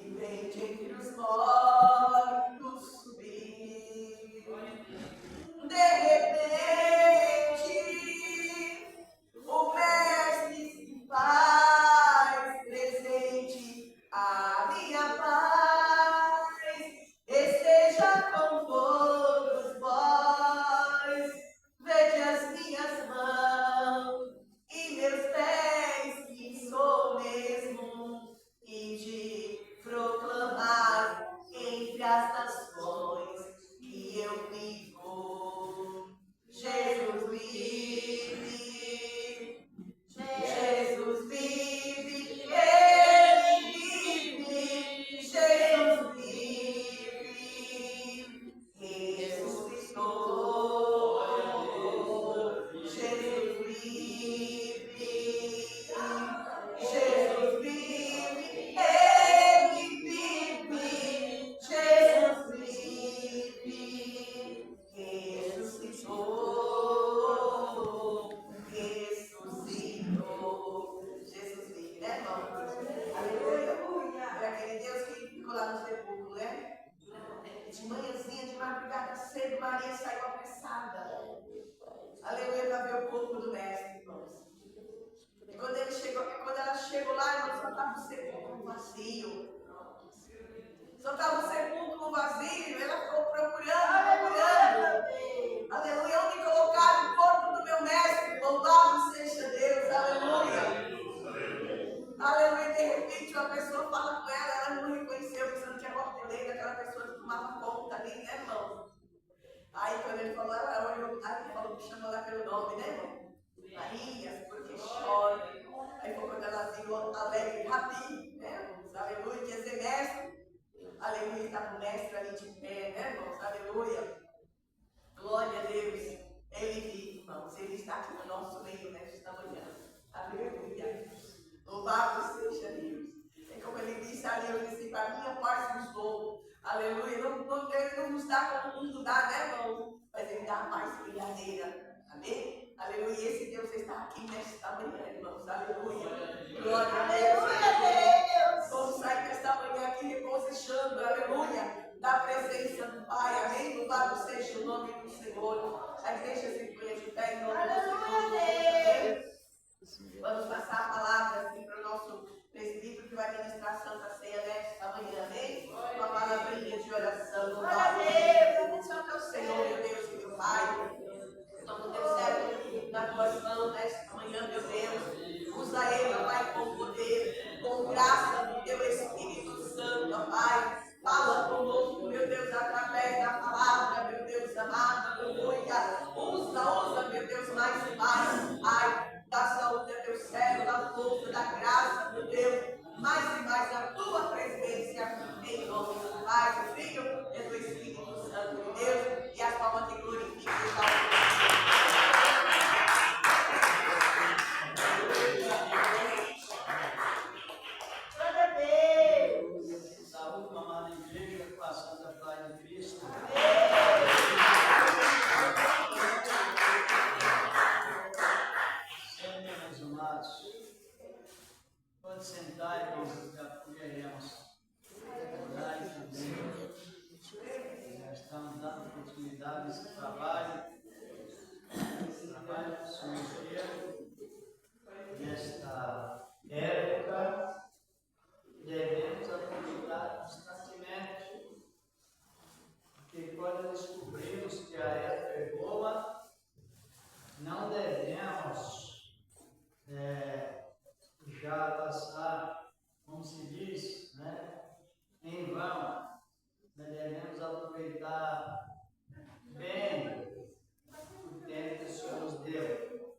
vivente entre os mortos subir. De repente, o Mestre se faz presente, a minha paz esteja com todos vós. Vede as minhas mãos e meus pés, que sou mesmo, e de proclamar entre as nações que eu vivo. Jesus vive, Jesus vive, Ele vive, Jesus vive, ressuscitou, Jesus vive, Jesus vive, Ele vive, Jesus vive, ressuscitou, Jesus vive, né, irmão? Aleluia. É aquele Deus que ficou lá no sepulcro, né? De manhãzinha, de madrugada cedo, Maria saiu apressada. Aleluia, para ver o corpo do mestre, irmãos. E quando ela chegou lá, irmãos, só estava o sepulcro vazio. Só estava o sepulcro vazio. Ela ficou procurando. Aleluia, onde colocaram o corpo do meu mestre? Louvado seja Deus, aleluia. Aleluia, de repente uma pessoa fala com ela não reconheceu, porque não tinha corteleira, aquela pessoa que tomava conta ali, né, irmão? Aí quando ele falou, ela olhou, aí ele falou que chamou ela pelo nome, né, irmão? Maria, porque chora. Aí foi quando ela viu alegre, Rabi, né, irmãos? Aleluia, quer dizer mestre. Aleluia, está o mestre ali de pé, né, irmãos? Aleluia. Glória a Deus. Ele vive, irmãos. Ele está aqui no nosso meio nesta manhã. Aleluia. Louvado seja Deus. É como ele disse ali, eu disse, para minha paz vos dou. Aleluia. Ele não nos dá como o mundo dá, né, irmão? Mas ele dá a paz verdadeira. Amém? Aleluia. E esse Deus está aqui nesta manhã, irmãos. Aleluia. Glória a Deus. Aleluia. Vamos sair nesta manhã aqui regocijando. Aleluia. Da presença do Pai. Amém? Louvado seja o nome do Senhor. A igreja se põe de pé em nome do Senhor. Vamos passar a palavra assim, para o nosso presbítero que vai ministrar a Santa Ceia nesta manhã, amém? Uma palavrinha de oração. Glória a Deus, Santo é o Senhor, meu Deus e meu Pai. Toma o teu servo nas tuas mãos nesta manhã, meu Deus. Usa ele, ó Pai, com poder, com graça do teu Espírito Santo, ó Pai. Fala conosco, meu Deus, através da palavra, meu Deus amado, aleluia. Usa, meu Deus, mais e mais, Pai. Da saúde a teu servo, da força, da graça, meu Deus, mais e mais a tua presença, em nome do Pai, do Filho e do Espírito Santo de Deus, e as palmas que glorificam e glória a Deus. Saúde, amada igreja, com a santa paz de Cristo. Meus amados, pode sentar, irmãos, já poderemos orar e também. Já estamos dando continuidade a esse trabalho do Senhor nesta época. Devemos aproveitar constantemente, porque quando descobrimos que a época é boa, não devemos já passar, como se diz, né, em vão. Nós devemos aproveitar bem o tempo que o Senhor nos deu.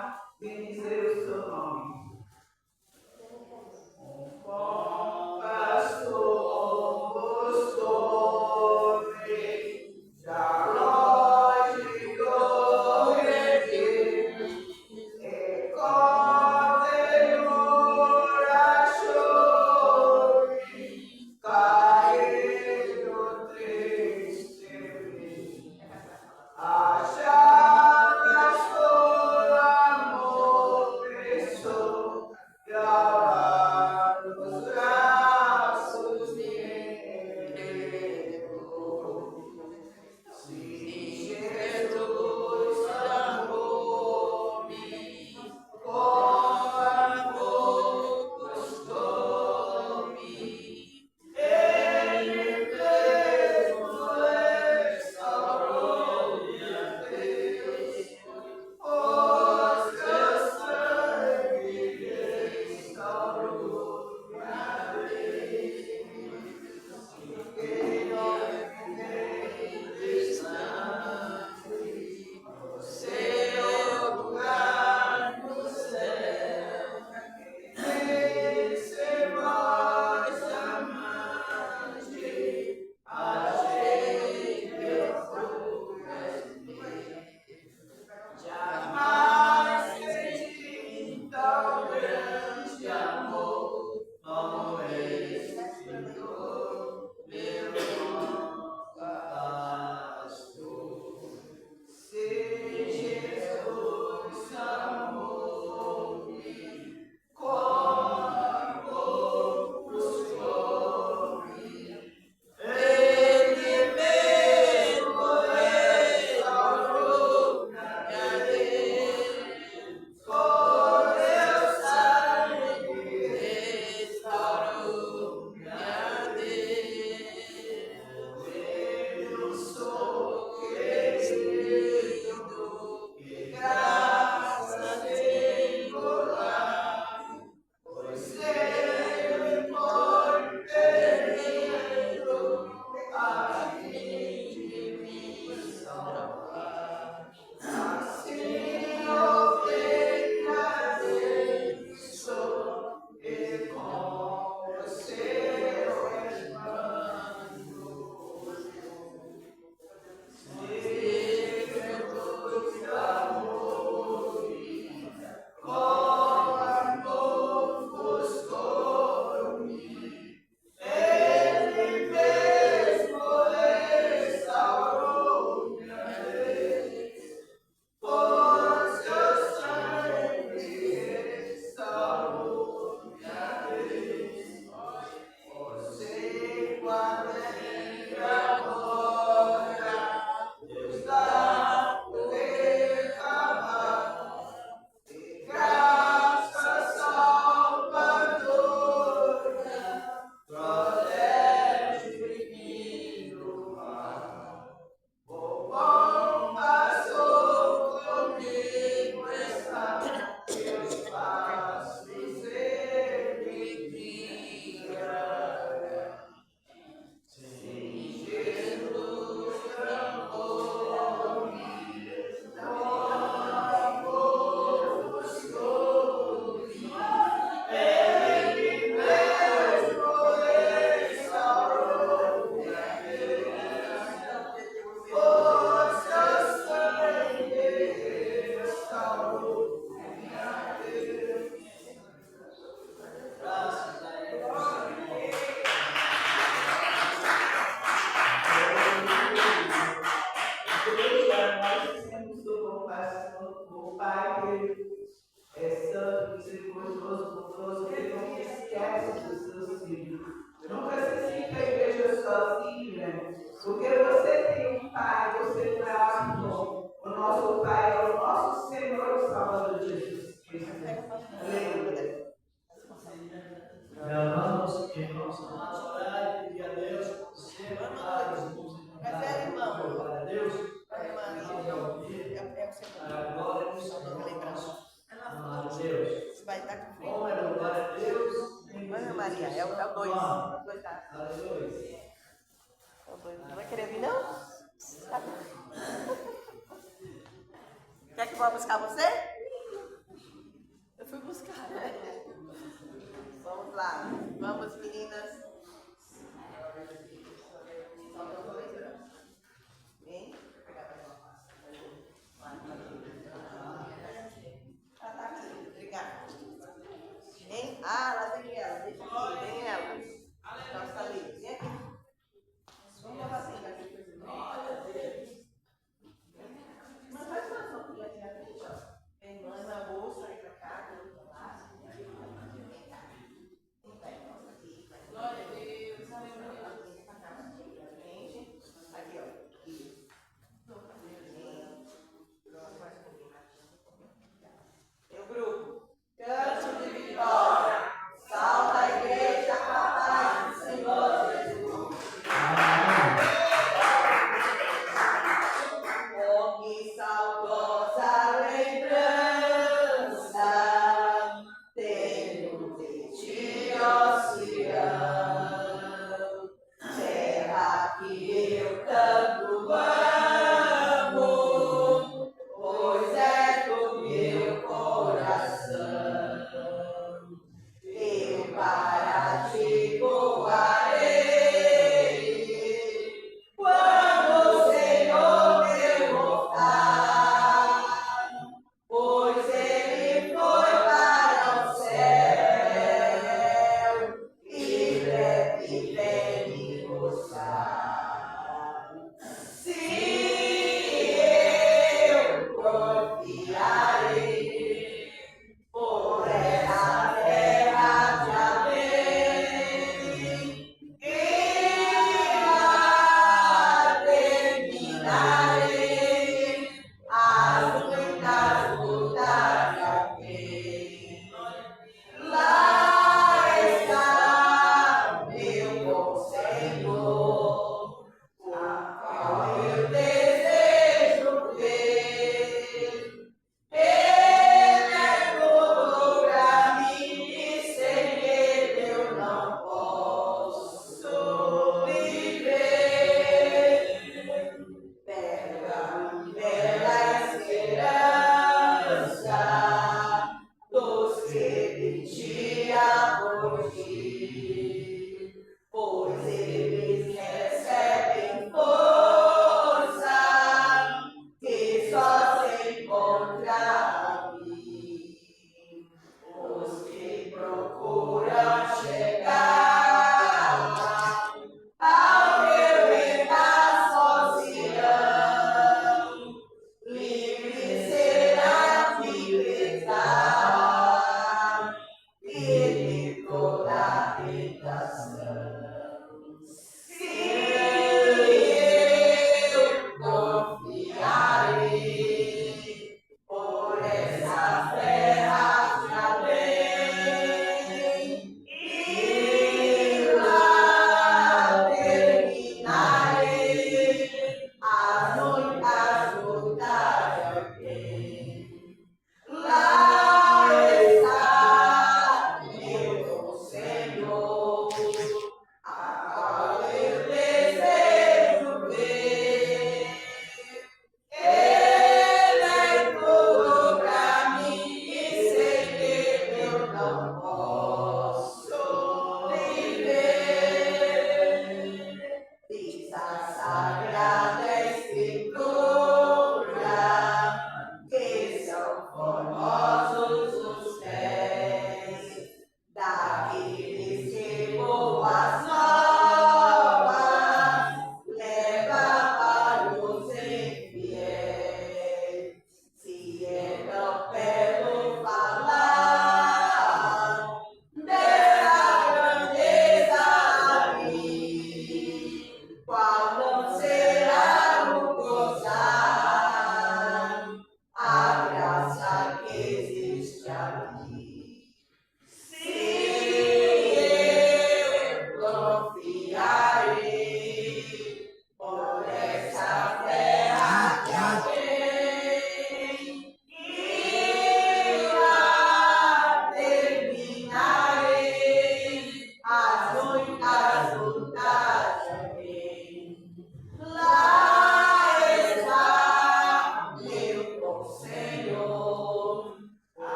cantar, bendizer o seu nome. Bom pastor, buscou-me, já longe corrigi, e com temor achou-me, caído triste vi. Achadas por amor prestou, e agora nos braços me entregou. Se Jesus amou-me, com amor buscou-me, Ele mesmo restaurou minha vez, o seu sangue restaurou minha vez. Quem não tem distante, o seu lugar no céu, nem ser mais amante, achei meu fugir. Jamais senti tão grande amor como esse dor, meu bom pastor. Se Jesus amou-me, com amor buscou-me, Ele mesmo restaurou minha vez, com seu sangue restaurou minha vez. Eu sou querido, e graças tenho lá, pois sei por querido a fim de me salvar. Assim ovelha dele sou, e com você eu mando. Se Jesus amou-me, com amor buscou-me, Ele mesmo restaurou minha vez, por seu sangue restaurou minha vez. Você guarda agora, Deus dá o derramar, e graça salvadora, protege-me do mal. O bom passou comigo está, meus passos ele guiará. Se Jesus amou-me, com amor buscou-me, Ele mesmo restaurou minha vida, por seu sangue restaurou minha vida. Graças a Deus. Nós temos o bom Pai querido, é santo, misericordioso, bondoso, que não esquece dos seus filhos. Nunca se sinta a igreja sozinha, porque você tem um Pai, você não é algo bom. O nosso Pai é o nosso Senhor e Salvador Jesus Cristo. Aleluia. Gravamos, irmãos, amados, orar e pedir a Deus, sempre para os irmãos encontrarem glória a Deus, para a glória do Senhor, nosso amado Deus. Bom é louvar a Deus. Ana Maria, é o 2. Aleluia. Não vai querer vir, não? Quer que eu vá buscar você?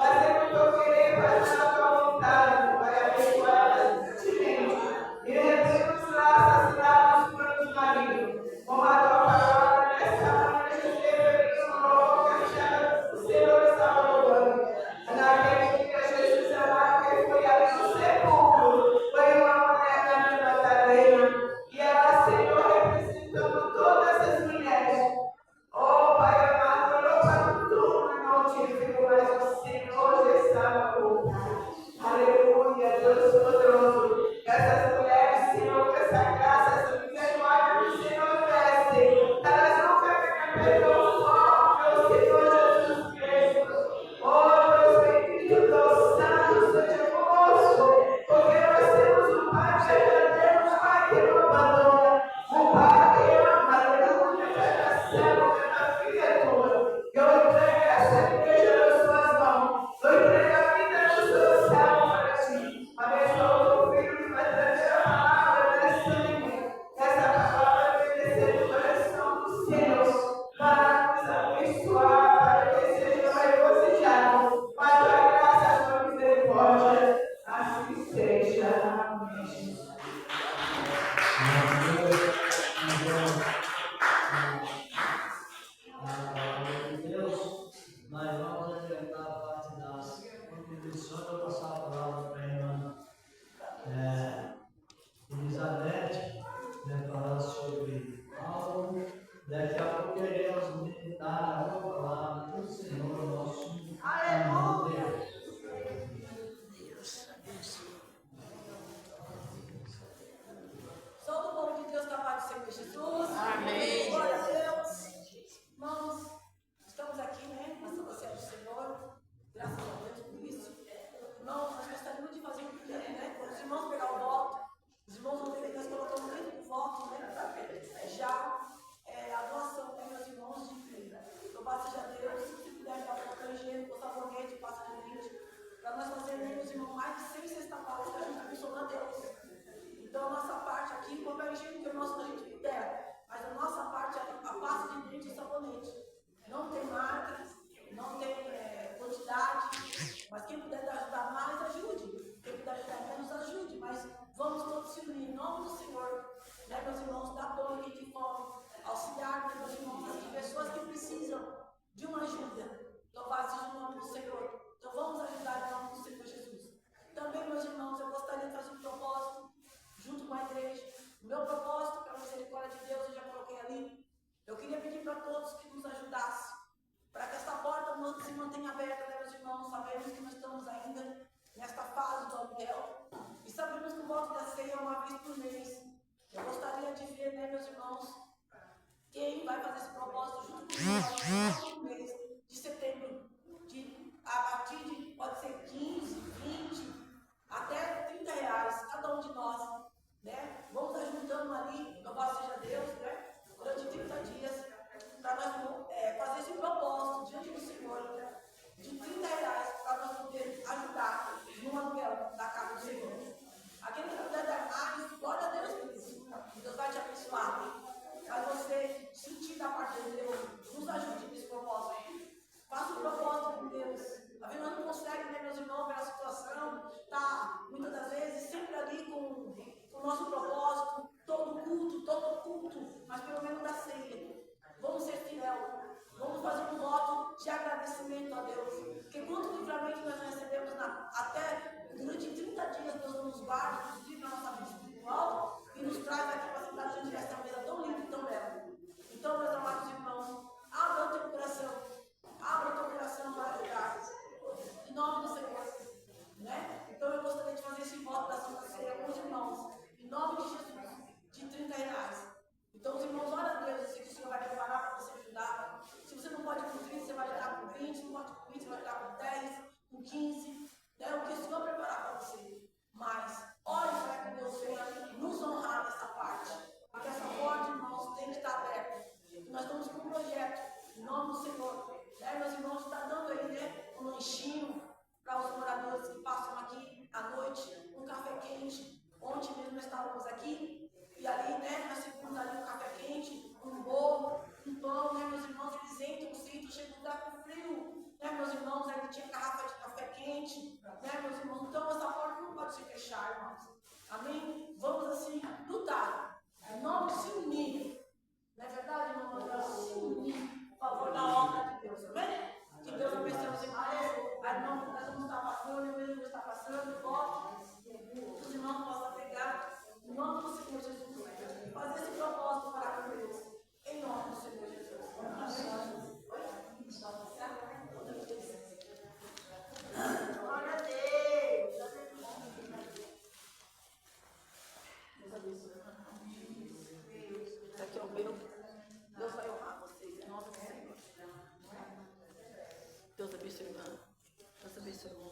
Mas mantém aberta, né, meus irmãos? Sabemos que nós estamos ainda nesta fase do aluguel. E sabemos que o voto da ceia é uma vez por mês. Eu gostaria de ver, né, meus irmãos, quem vai fazer esse propósito junto comigo no mês de setembro, a partir de, pode ser 15, 20, até 30 reais, cada um de nós, né? Vamos ajuntando ali, louvado seja Deus, né? Durante 30 dias, para nós fazer esse propósito diante do Senhor, né? De 30 reais, para nós podermos ajudar no aluguel da casa do Senhor. Aquele que puder dar mais, glória a Deus por isso. Deus vai te abençoar. Mas você sentir da parte de Deus, nos ajude nesse propósito. Faça um propósito com Deus. A gente não consegue, né, meus irmãos, ver a situação, tá muitas das vezes sempre ali com o nosso propósito, todo culto, mas pelo menos da ceia. Vamos ser fiel. Vamos fazer um voto de agradecimento a Deus. Porque quanto livramento nós recebemos até durante 30 dias, Deus nos guarda, nos livra na nossa vida espiritual e nos traz aqui para sentar diante dessa mesa tão linda e tão bela. Então, meus amados irmãos, abra o teu coração para ajudar. Em nome do Senhor. Né? Então, eu gostaria de fazer esse voto da Santa Ceia com os irmãos. Em nome de Jesus, de 30 reais. Então, os irmãos, ora a Deus, eu sei que o Senhor vai preparar para você ajudar. Se você não pode com 30, você vai ajudar com 20. Se não pode com 20, você vai ajudar com 10, com 15. Né? O que o Senhor preparar para você. Mas, ore para que Deus venha nos honrar nessa parte. Porque essa porta, irmãos, tem que estar aberta. Nós estamos com um projeto, em nome do Senhor. Né? Meus irmãos estão dando aí, né, um lanchinho para os moradores que passam aqui à noite, um café quente. Ontem mesmo nós estávamos aqui, e ali, né, nós servimos ali um café quente, um bolo, um pão, né, meus irmãos, eles entram, sentam, chegam a lugar com frio, né, meus irmãos, aí tinha garrafa de café quente, né, meus irmãos, então essa porta não pode se fechar, irmãos, amém? Vamos assim, lutar, em nome de se unir, não é verdade, irmãos? Vamos se unir, a favor da obra de Deus, amém? Que Deus abençoe os irmãos, a irmã, nós vamos estar passando, eu mesmo vou estar passando, voto, os irmãos possam pegar, em nome do Senhor Jesus, fazer esse propósito para com Deus, em nome do Senhor Jesus. Amém? Glória a Deus. Deus abençoe. Aqui é o meu. Deus vai honrar vocês, em nome do Senhor. Deus abençoe, irmão. Deus abençoe, irmão.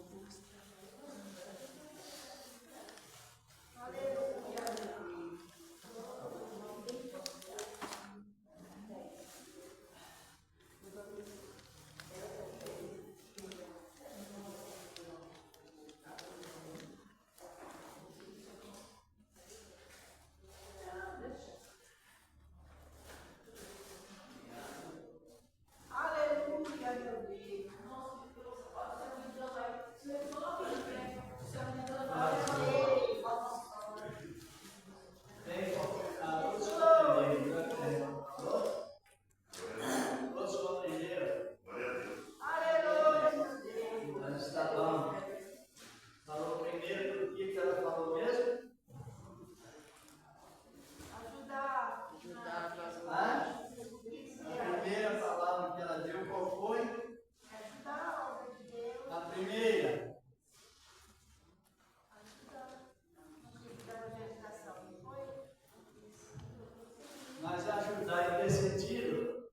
Mas ajudar em que sentido?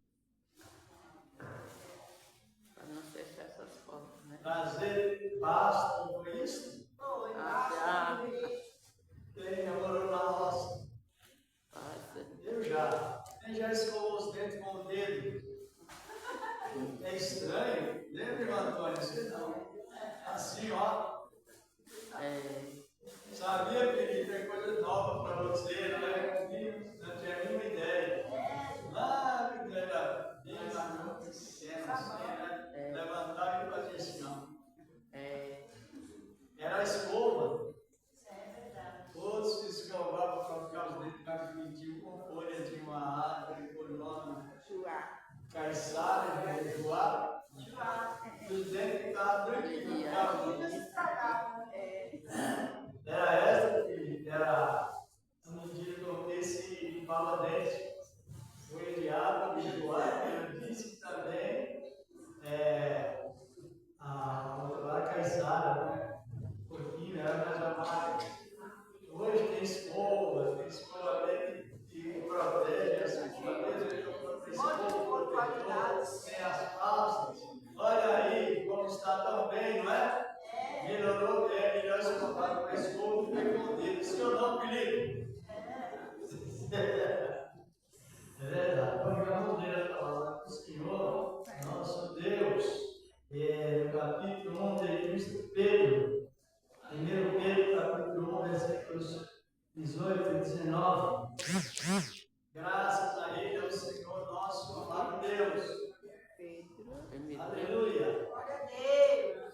Para não fechar essas portas, né? Trazer paz, como foi isso? Quem já morou na roça? Eu já. Quem já escovou os dentes com o dedo? É estranho? Lembra, irmão Antônio? Você não. Assim, ó. Sabia que tem coisa nova para você, né? Não tinha nenhuma ideia. Lá, quando era bem mais pequeno, assim, né? Levantar e fazer assim, não. Era a escova. Todos se escovavam para ficar os dentes mais bonitinhos com folha de uma árvore, por nome. Caiçara, joá. E os dentes ficavam tranquilos. Era essa que era no dia que eu esse limpava dente. Folha de água, de joá, eu disse que também Isara, né? Um pouquinho, era mais amarga. Hoje tem escova que protege as escovas, tem as calças. Olha aí como está tão bem, não é? Melhorou, melhor escovado com a escova que foi com o dedo. Sim ou não, Felipe? É verdade. Vamos ler a palavra do Senhor, nosso Deus. No capítulo 1 de Cristo Pedro. 1 Pedro, capítulo 1, versículos 18 e 19. Graças a Ele, ao Senhor nosso amado Deus. Aleluia. Glória a Deus.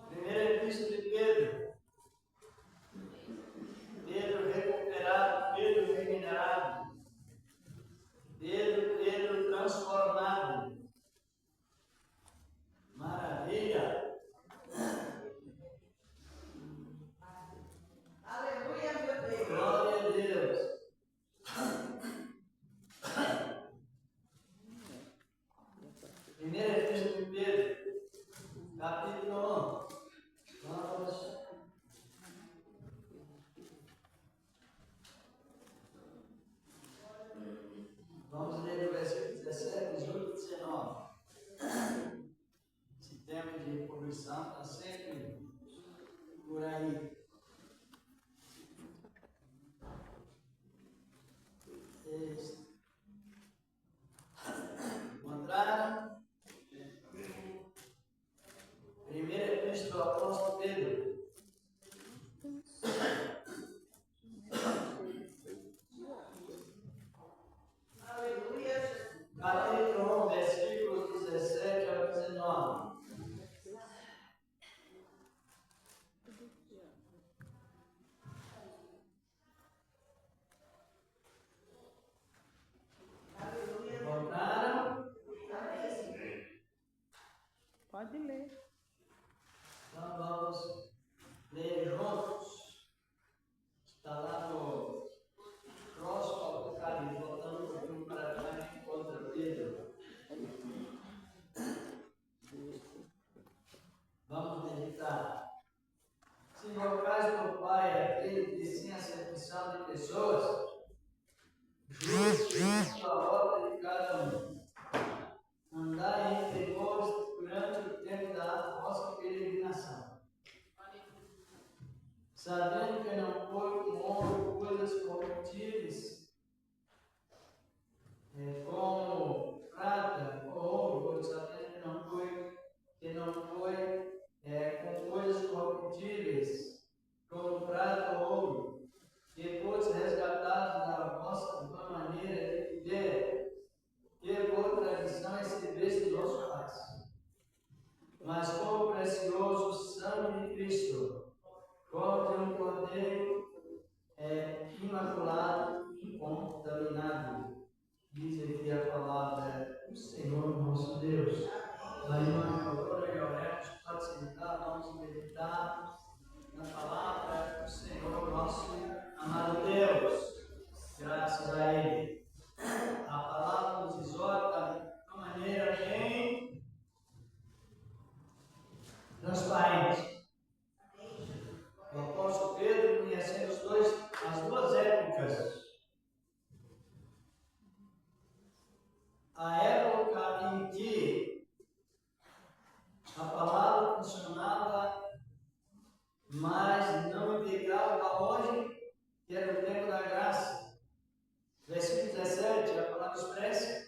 Primeira epístola de Pedro. Pedro recuperado, Pedro regenerado. Pedro transformado. Maravilha. Aleluia, meu Deus. Glória a Deus. Primeira epístola de Pedro, capítulo 1. Vamos ler o versículo 17, 18 e 19. Esse tema de poluição está sempre por aí. Encontraram? Primeira epístola do apóstolo Pedro. Aleluia. Capítulo 1, versículos 17 ao 19. Encontraram? Pode ler. Então vamos ler juntos. Está lá no próximo Apocalipse, voltando um pouquinho para trás, encontra Pedro. Vamos meditar. Se invocais por Pai aquele que sem acepção de pessoas, justo a obra de cada um. Andai em temores durante o tempo da vossa peregrinação, sabendo que não foi com ouro coisas corruptíveis, como prata ou ouro, sabendo que não foi com coisas corruptíveis, como prata ou ouro, que fosse resgatados da vossa boa maneira de viver, que por tradição recebeste dos nossos pais, mas com o precioso sangue de Cristo, como de um cordeiro imaculado e incontaminado. Diz aqui a palavra do Senhor nosso Deus. Daí nós agora e oremos, pode sentar, vamos meditar na palavra do Senhor nosso amado Deus. Graças a Ele. A palavra nos exorta de uma maneira bem transparente. O apóstolo Pedro, conhecendo as duas épocas, a época em que a palavra funcionava, mas não pegava longe, que era o tempo da graça. Versículo 17, a palavra expressa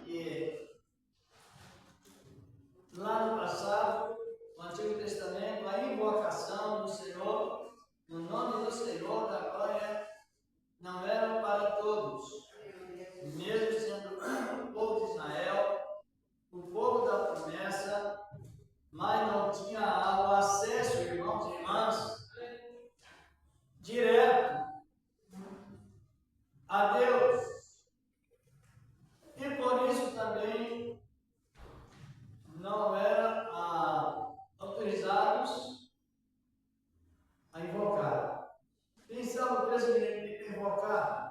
que lá no passado, no Antigo Testamento, a invocação do Senhor, no nome do Senhor da glória, não era para todos. Mesmo sendo o povo de Israel, o povo da promessa, mas não tinha o acesso, irmãos e irmãs, direto a Deus. E por isso também não eram autorizados a invocar. Quem sabe o que significa invocar?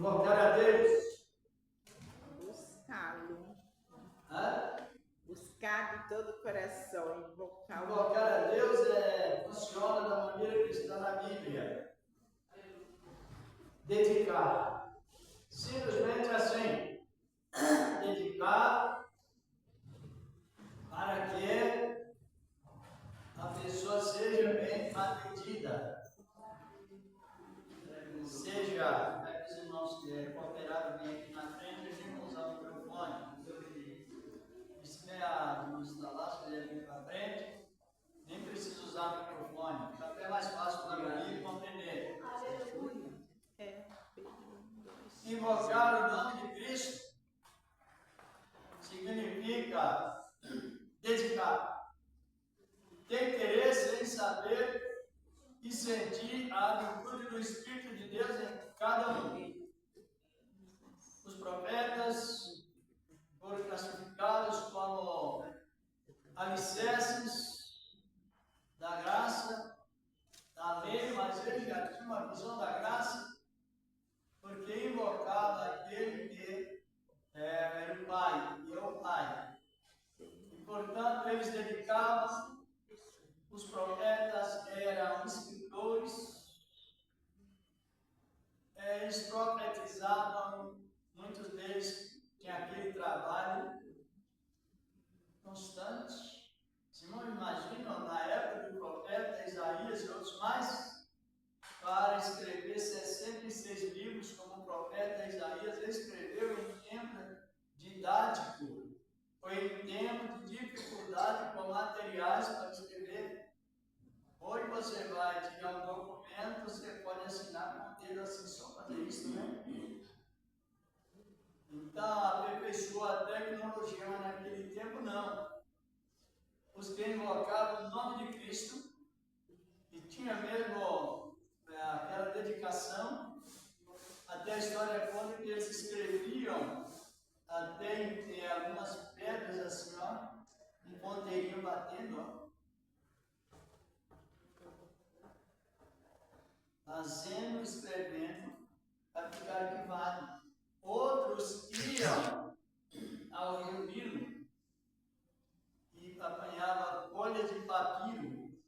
Invocar a Deus. Buscá-lo. Hã? Buscar de todo o coração. Invocar o Invocar a Deus funciona da maneira que está na Bíblia. Dedicar. Simplesmente assim. Dedicar para que a pessoa seja bem atendida. Seja, como é que os irmãos cooperaram bem aqui na frente, a gente não usar o microfone. Se vem a instalar, se vier aqui para frente, nem precisa usar o microfone. Fica até mais fácil para ouvir e compreender. Aleluia. Invocar o nome de Cristo significa dedicar. Ter interesse em saber e sentir a atitude do Espírito de Deus em cada um. Os profetas foram classificados como alicerces da graça, da lei, mas ele já tinha uma visão da graça, porque invocava aquele que era o Pai, e é o Pai. E, portanto, eles dedicavam. Os profetas eram escritores, eles profetizavam, muitos deles tinham aquele trabalho constante. Se não imaginam, na época do profeta Isaías e outros mais, para escrever 66 livros como o profeta Isaías escreveu em tempo didático, foi em tempo de dificuldade com materiais para escrever. Hoje você vai tirar um documento, você pode assinar com um dedo assim, só fazer isso, né? Então, aperfeiçoou a tecnologia, mas naquele tempo não. Os que invocavam o nome de Cristo, e tinha mesmo aquela dedicação, até a história conta que eles escreviam até em algumas pedras assim, ó, um ponteirinho batendo, ó. Fazendo, escrevendo, para ficar arquivado. Outros iam ao rio Nilo e apanhavam folhas de papiro.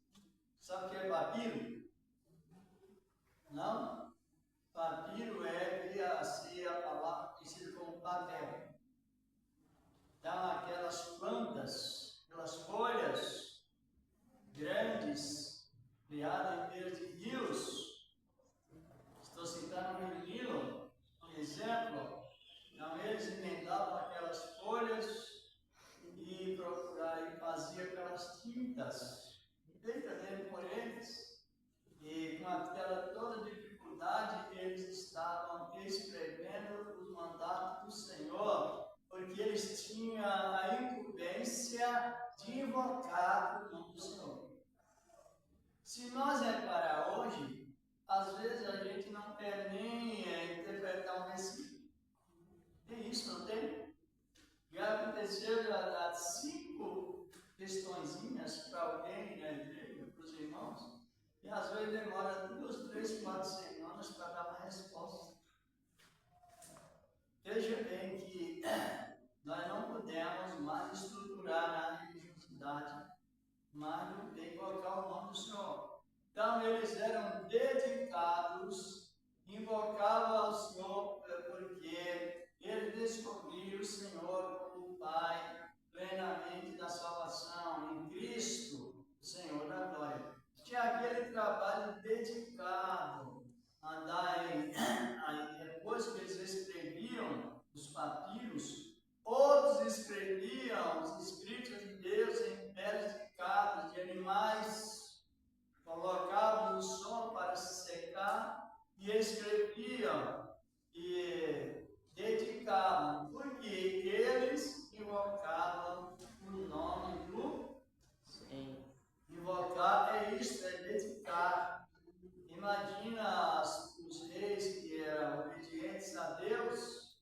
Sabe o que é papiro? Não? Papiro assim a palavra conhecida como papel. Então, aquelas plantas, aquelas folhas grandes, criadas em meio de rios. Estou citando o rio Nilo, um exemplo. Então, eles emendavam aquelas folhas e procuraram e faziam aquelas tintas feitas mesmo por eles. E com aquela toda dificuldade, eles estavam escrevendo os mandatos do Senhor, porque eles tinham a incumbência de invocar o nome do Senhor. Se nós reparar hoje, às vezes a gente não quer nem interpretar um versículo. Tem isso, não tem? Já aconteceu já 5 questõezinhas para alguém na igreja, para os irmãos, e às vezes demora 2, 3, 4 semanas para dar uma resposta. Veja bem que nós não podemos mais estruturar na religiosidade, mas não tem que colocar o nome do Senhor. Então eles eram dedicados, invocavam ao Senhor, porque eles descobriram o Senhor como o Pai plenamente da salvação, em Cristo, o Senhor da glória. Tinha aquele trabalho dedicado, depois que eles escreviam os papiros, outros escreviam os escritos de Deus em peles de cabras, de animais, colocavam no sol para se secar e escreviam e dedicavam, porque eles invocavam o nome do Senhor. Invocar é isso, é dedicar. Imagina os reis que eram obedientes a Deus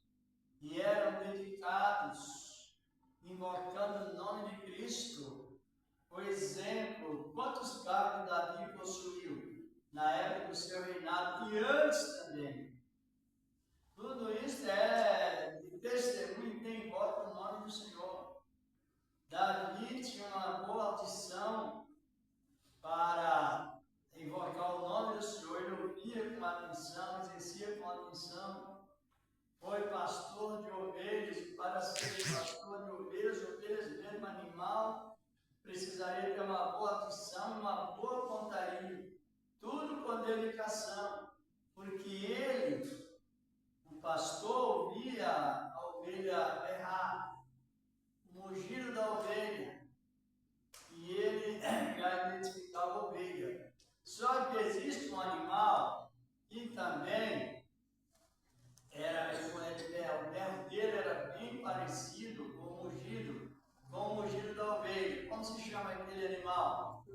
e eram dedicados, invocando o nome de Cristo. Por exemplo, quantos carros Davi possuiu na época do seu reinado e antes também? Tudo tudo isso é de testemunho que invoca o nome do Senhor. Davi tinha uma boa audição para invocar o nome do Senhor, ele ouvia com atenção, exercia com atenção. Foi pastor de ovelhas, e para ser pastor de ovelhas mesmo, animal, precisaria ter uma boa audição e uma boa pontaria. Tudo com dedicação, porque ele, o pastor, ouvia a ovelha berrar, o mugido da ovelha, e ele já identificava a ovelha. Só que existe um animal que também o berro dele era bem parecido com o mugido da ovelha. Como se chama aquele animal?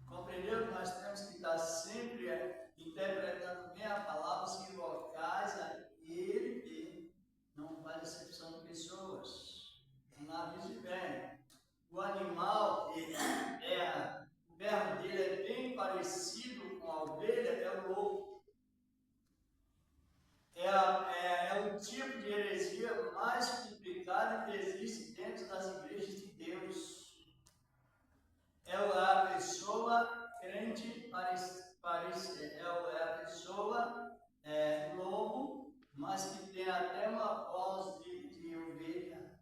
Compreendeu que nós temos que estar sempre interpretando bem a palavra, os vocais, aquele que não faz exceção de pessoas. Analise bem. O animal que o berro dele é bem parecido com a ovelha, é o lobo. É o tipo de heresia mais complicada que existe dentro das igrejas de Deus. É a pessoa crente é a pessoa lobo, mas que tem até uma voz de ovelha.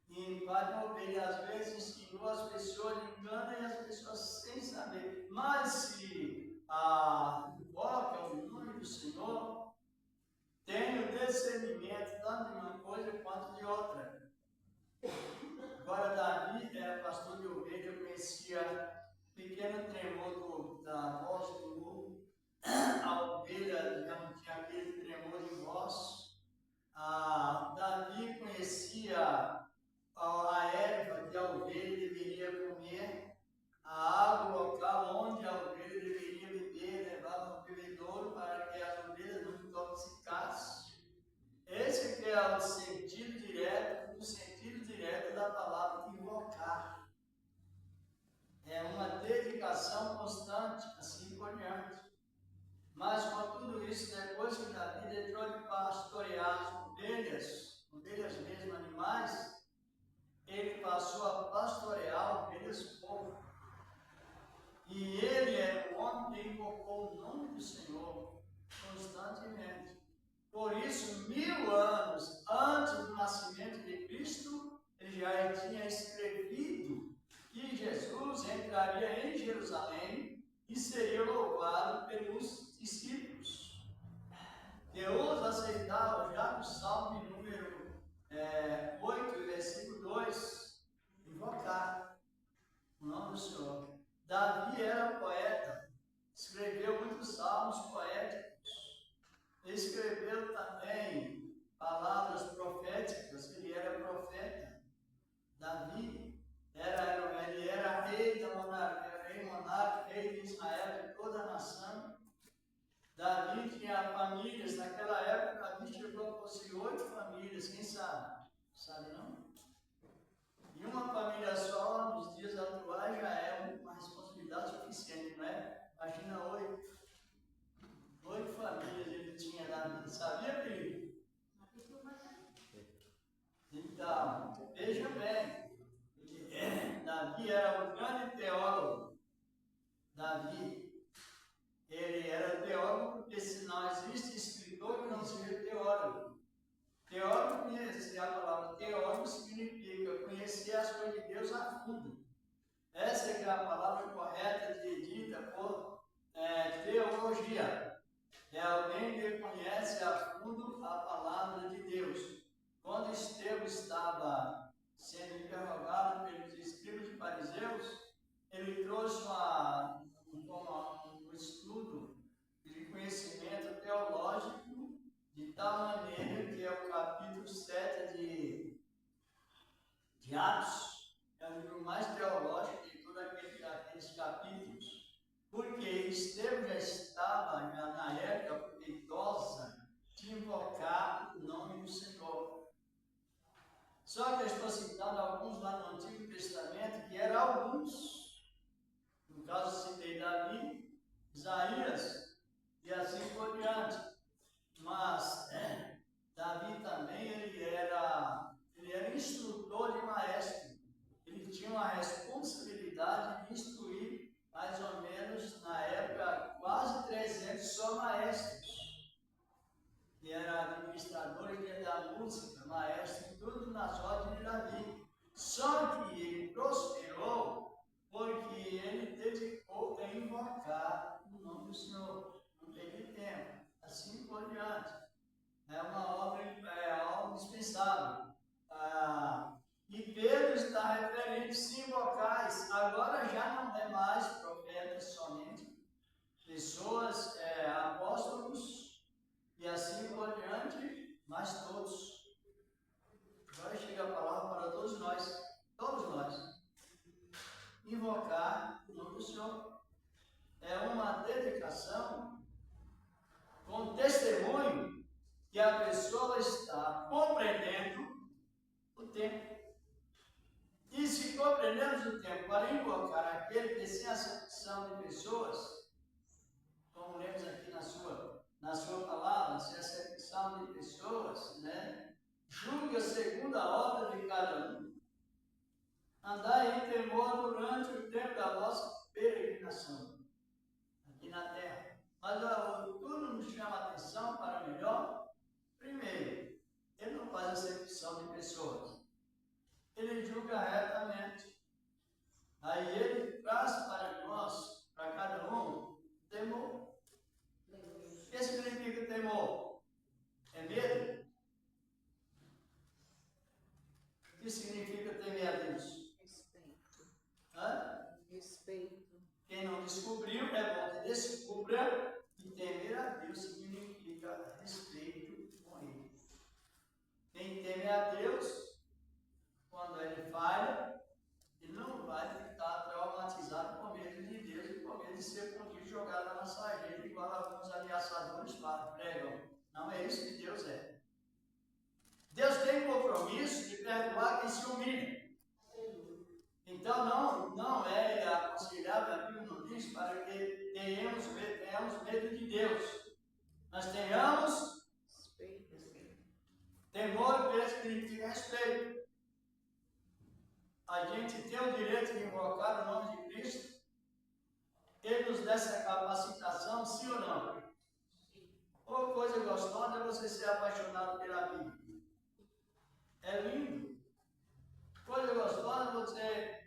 E invade a ovelha, às vezes enganou as pessoas, engana e as pessoas sem saber. Mas se invoca o nome do Senhor, tem o discernimento tanto de uma coisa quanto de outra. Agora, Davi era pastor de ovelha, eu conhecia pequeno tremor da voz do lobo, a ovelha já não tinha aquele tremor de voz. Davi conhecia a erva que a ovelha deveria comer, a água local onde a ovelha deveria beber, levava no bebedouro para que as ovelhas não intoxicassem. Esse que é o sentido direto da palavra invocar. É uma dedicação constante, assim por diante. Mas com tudo isso, depois que Davi entrou de pastorear as ovelhas mesmo, animais, ele passou a pastorear ovelhas povo. E ele é o homem que invocou o nome do Senhor constantemente. Por isso, 1000 anos antes do nascimento de Cristo, ele já tinha escrevido que Jesus entraria em Jerusalém e seria louvado pelos discípulos. Deus aceitava já no Salmo de número 8, versículo 2, invocar o nome do Senhor. Davi era poeta, escreveu muitos salmos poéticos. Escreveu também palavras proféticas, ele era profeta. Davi ele era rei da monarca, rei de Israel, de toda a nação. Davi tinha famílias, naquela época Davi chegou a possuir 8 famílias, quem sabe? Sabe não? E uma família só, nos dias atuais, já é uma responsabilidade suficiente, não é? Imagina 8 famílias ele tinha lá, sabia, Felipe? Então, veja bem, Davi era um grande teólogo. Davi, ele era teólogo, porque se não existe escritor que não seja teólogo. Teólogo, conhecer a palavra teólogo significa conhecer as coisas de Deus a fundo. Essa é a palavra correta dita por teologia. É alguém que conhece a fundo a palavra de Deus. Quando Estevão estava sendo interrogado pelos escribas e fariseus, ele trouxe um estudo de conhecimento teológico de tal maneira que é o capítulo 7 de Atos, é o livro mais teológico de todos aqueles capítulos. Porque Estevão já estava na época proveitosa de invocar o nome do Senhor. Só que eu estou citando alguns lá no Antigo Testamento, que eram alguns. No caso, citei Davi, Isaías e assim por diante. invocar o nome do Senhor, não perder tempo, assim por diante. É uma obra indispensável. E Pedro está referente, se invocais, agora já não é mais profetas somente, pessoas, apóstolos, e assim por diante, mas todos. Agora chega a palavra para todos nós, invocar o nome do Senhor. É uma dedicação com testemunho que a pessoa está compreendendo o tempo. E se compreendemos o tempo para invocar aquele que sem acepção de pessoas, como lemos aqui na sua palavra, sem acepção de pessoas, né? Julga segundo a obra de cada um. Andai em temor durante o tempo da vossa peregrinação aqui na terra. Mas tudo nos chama a atenção para melhor. Primeiro, ele não faz acepção de pessoas. Ele julga retamente. Aí ele traz para nós, para cada um, temor. O que significa temor? É medo? O que significa temer a Deus? Respeito. Hã? Respeito. Quem não descobriu, é bom que descubra, e temer a Deus significa respeito com Ele. Quem teme a Deus, quando ele falha, ele não vai ficar traumatizado com medo de Deus e com medo de ser contigo jogado na sarjeta, igual alguns ameaçadores pregam. Não é isso que Deus é. Deus tem compromisso de perdoar quem se humilha. Então não é aconselhável, a Bíblia não diz, para que tenhamos medo de Deus. Nós tenhamos temor, que significa respeito. A gente tem o direito de invocar o nome de Cristo. Ele nos dá essa capacitação, sim ou não? Ou coisa gostosa é você ser apaixonado pela Bíblia. É lindo. Coisa gostosa é você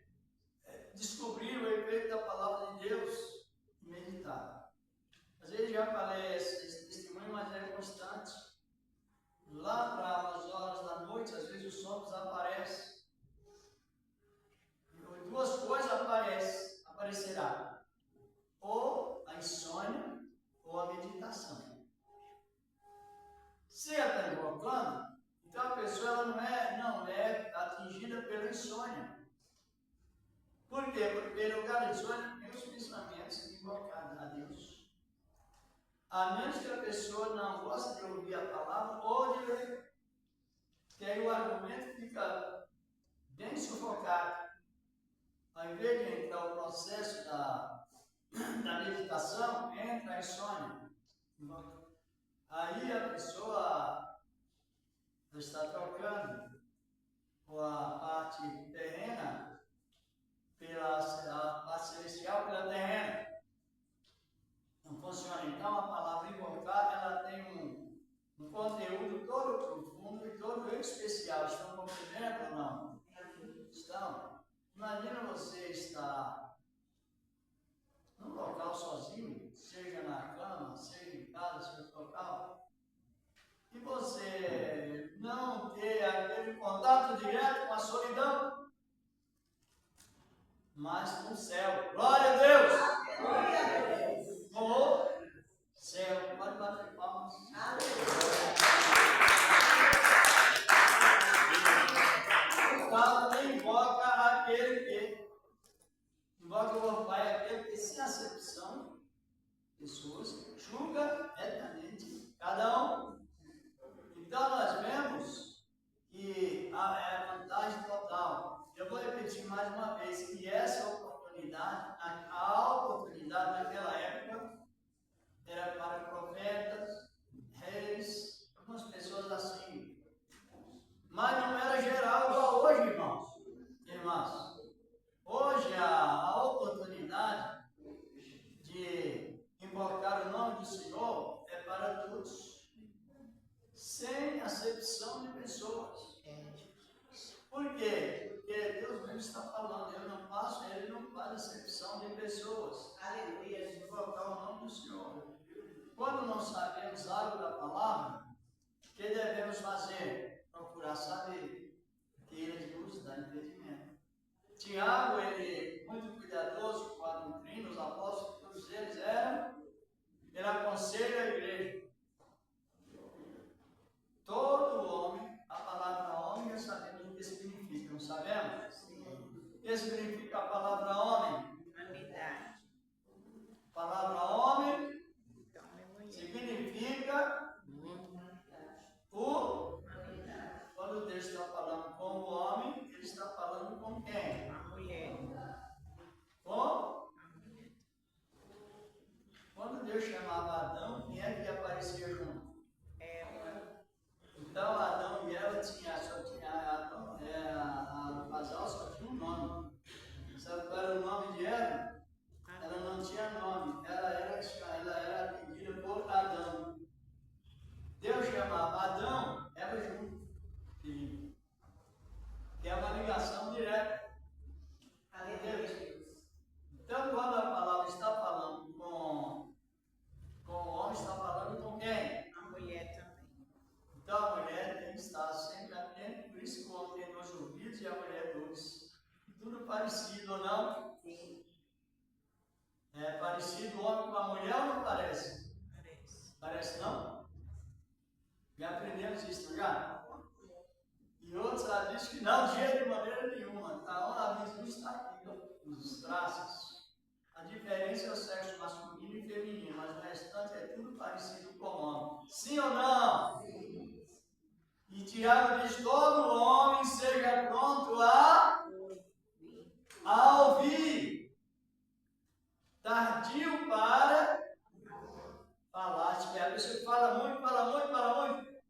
descobrir o efeito da palavra de Deus e meditar. Às vezes já falei esse testemunho, mas é constante. Lá para as horas da noite, às vezes o som desaparece. E duas coisas aparecerá. Ou a insônia, ou a meditação. Se ela está invocando, então a pessoa ela não é atingida pela insônia. Por quê? Porque no lugar da insônia tem os pensamentos de invocar a Deus. A menos que a pessoa não goste de ouvir a palavra ou de ler. Que aí o argumento fica bem sufocado. Ao invés de entrar o processo da meditação, entra a insônia. Aí a pessoa está trocando a parte terrena a parte celestial pela terrena. Não funciona. Então a palavra invocar, ela tem um conteúdo todo profundo e todo especial. Estão compreendendo ou não? Estão? Imagina você estar num local sozinho, seja na cama, seja em casa, seja no local, e você não ter aquele contato direto com a solidão, mas com o céu. Glória a Deus! Glória a Deus! Ou céu. Pode bater palmas. Então, invoca aquele que invoca o Pai, aquele que sem acepção, pessoas, julga eternamente cada um. Então nós vemos que é a vantagem total. Eu vou repetir mais uma vez que essa oportunidade, a oportunidade naquela época, era para profetas, reis, algumas pessoas assim. Mas não era geral igual hoje, irmãos. Hoje a oportunidade de invocar o nome do Senhor é para todos, sem acepção de pessoas. Por quê? Porque Deus mesmo está falando, ele não faz acepção de pessoas. Aleluia. Quando não sabemos algo da palavra, o que devemos fazer? Procurar saber, porque ele nos dá entendimento. Tiago, ele muito cuidadoso com a doutrina, os apóstolos, todos eles eram, ele aconselha a igreja. Todo homem, a palavra homem, nós sabemos o que significa, não sabemos? Sim. O que significa a palavra homem? Humanidade. A palavra homem Então, é mulher. significa o. Quando Deus está falando com o homem, ele está falando com quem? A mulher. Com? Quando Deus chamava Adão, quem é que aparecia junto? Ela. Então Adão e Eva o casal só tinha um nome. Sabe qual era o nome de Eva? Ela não tinha nome, ela era atendida por Adão. Deus chamava Adão, Eva junto. Que é uma ligação direta. Então, quando a palavra está falando com o homem, está falando com quem? A mulher também. Então, a mulher tem que estar sempre atenta, por isso que o homem tem 2 ouvidos e a mulher 2. Tudo parecido ou não? Sim. É parecido o homem com a mulher ou não parece? Parece. Parece não? Já aprendemos isso, já? E outros já dizem que não, de jeito de maneira nenhuma. A visão está aqui, os traços. A diferença é o sexo masculino e feminino, mas o restante é tudo parecido com o homem. Sim ou não? Sim. E Tiago diz: todo homem seja pronto a ouvir, tardio para falar. A pessoa fala muito,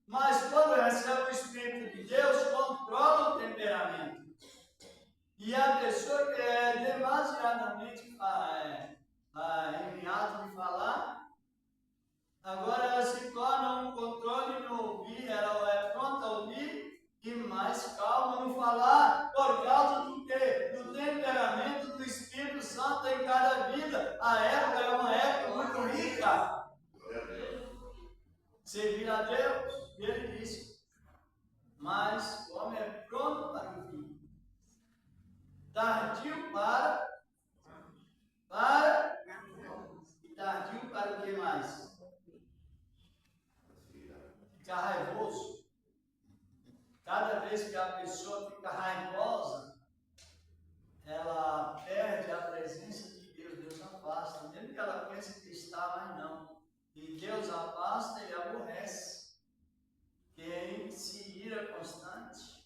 mas quando recebe o Espírito de Deus, controla o temperamento. E a pessoa que é demasiadamente em ato de falar, agora ela se torna um controle no ouvir, ela é pronta a ouvir e mais calma no falar, por causa do quê? Do temperamento do Espírito Santo em cada vida. A época é uma época muito rica. Servir a Deus, ele disse, mas o homem é pronto para ouvir, tardio para e tardio para o que mais? Ficar raivoso. Cada vez que a pessoa fica raivosa, ela perde a presença de Deus, Deus afasta, mesmo que ela pense que está, mas não. E Deus afasta e aborrece quem se ira constante.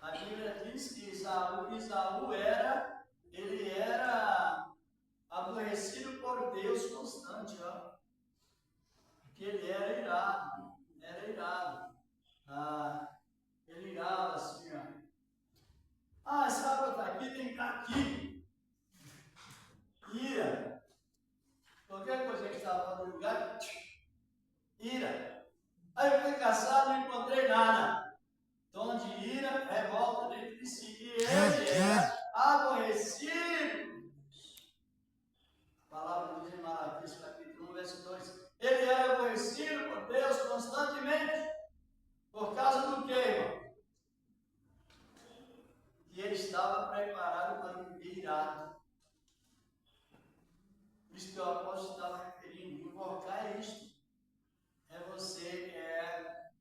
A Bíblia diz que Isaú era aborrecido por Deus constante, ó. Porque ele era irado. Ele irava assim, ó. Essa água está aqui, tem que estar aqui. Ira. Qualquer coisa que estava no lugar, ira. Aí eu fui caçar, não encontrei nada. Tom de ira, revolta dentro de si. E ele era aborrecido. A palavra diz em Malaquias, capítulo 1, verso 2. Ele era aborrecido por Deus constantemente. Por causa do quê, irmão? Que ele estava preparado para viver irado. Isso que o apóstolo estava referindo. Invocar é isto. É você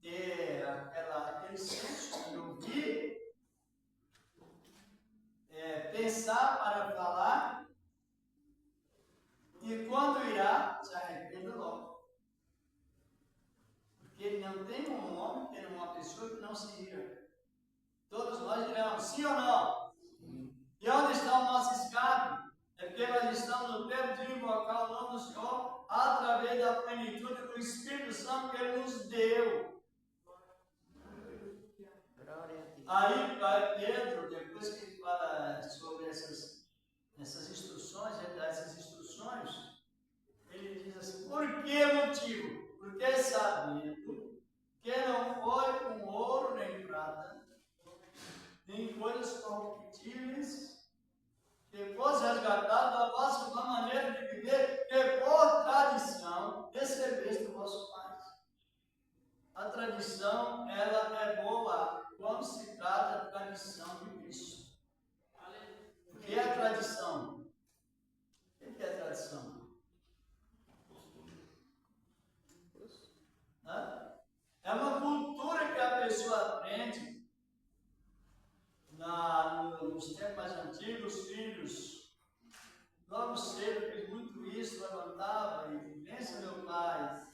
ter aquele senso de ouvir, pensar para falar, e quando irá, se arrependa logo. Porque ele não tem um homem, tem uma pessoa que não se ira. Todos nós diremos sim ou não? Sim. E onde está o nosso escape? É porque nós estamos no tempo de invocar o nome do Senhor através da plenitude do Espírito Santo que Ele nos deu. Aí vai Pedro, depois que ele fala sobre essas instruções, ele dá essas instruções, ele diz assim: por que motivo? Porque sabendo que não foi com ouro nem prata, nem coisas corruptíveis, que fosse resgatado da vossa maneira de viver, que por tradição recebeste A tradição, ela é boa quando se trata da tradição de Cristo. O que é a tradição? O que é a tradição? É uma cultura que a pessoa aprende nos tempos mais antigos, os filhos, logo cedo, fez muito isso, levantava e bença meu pai,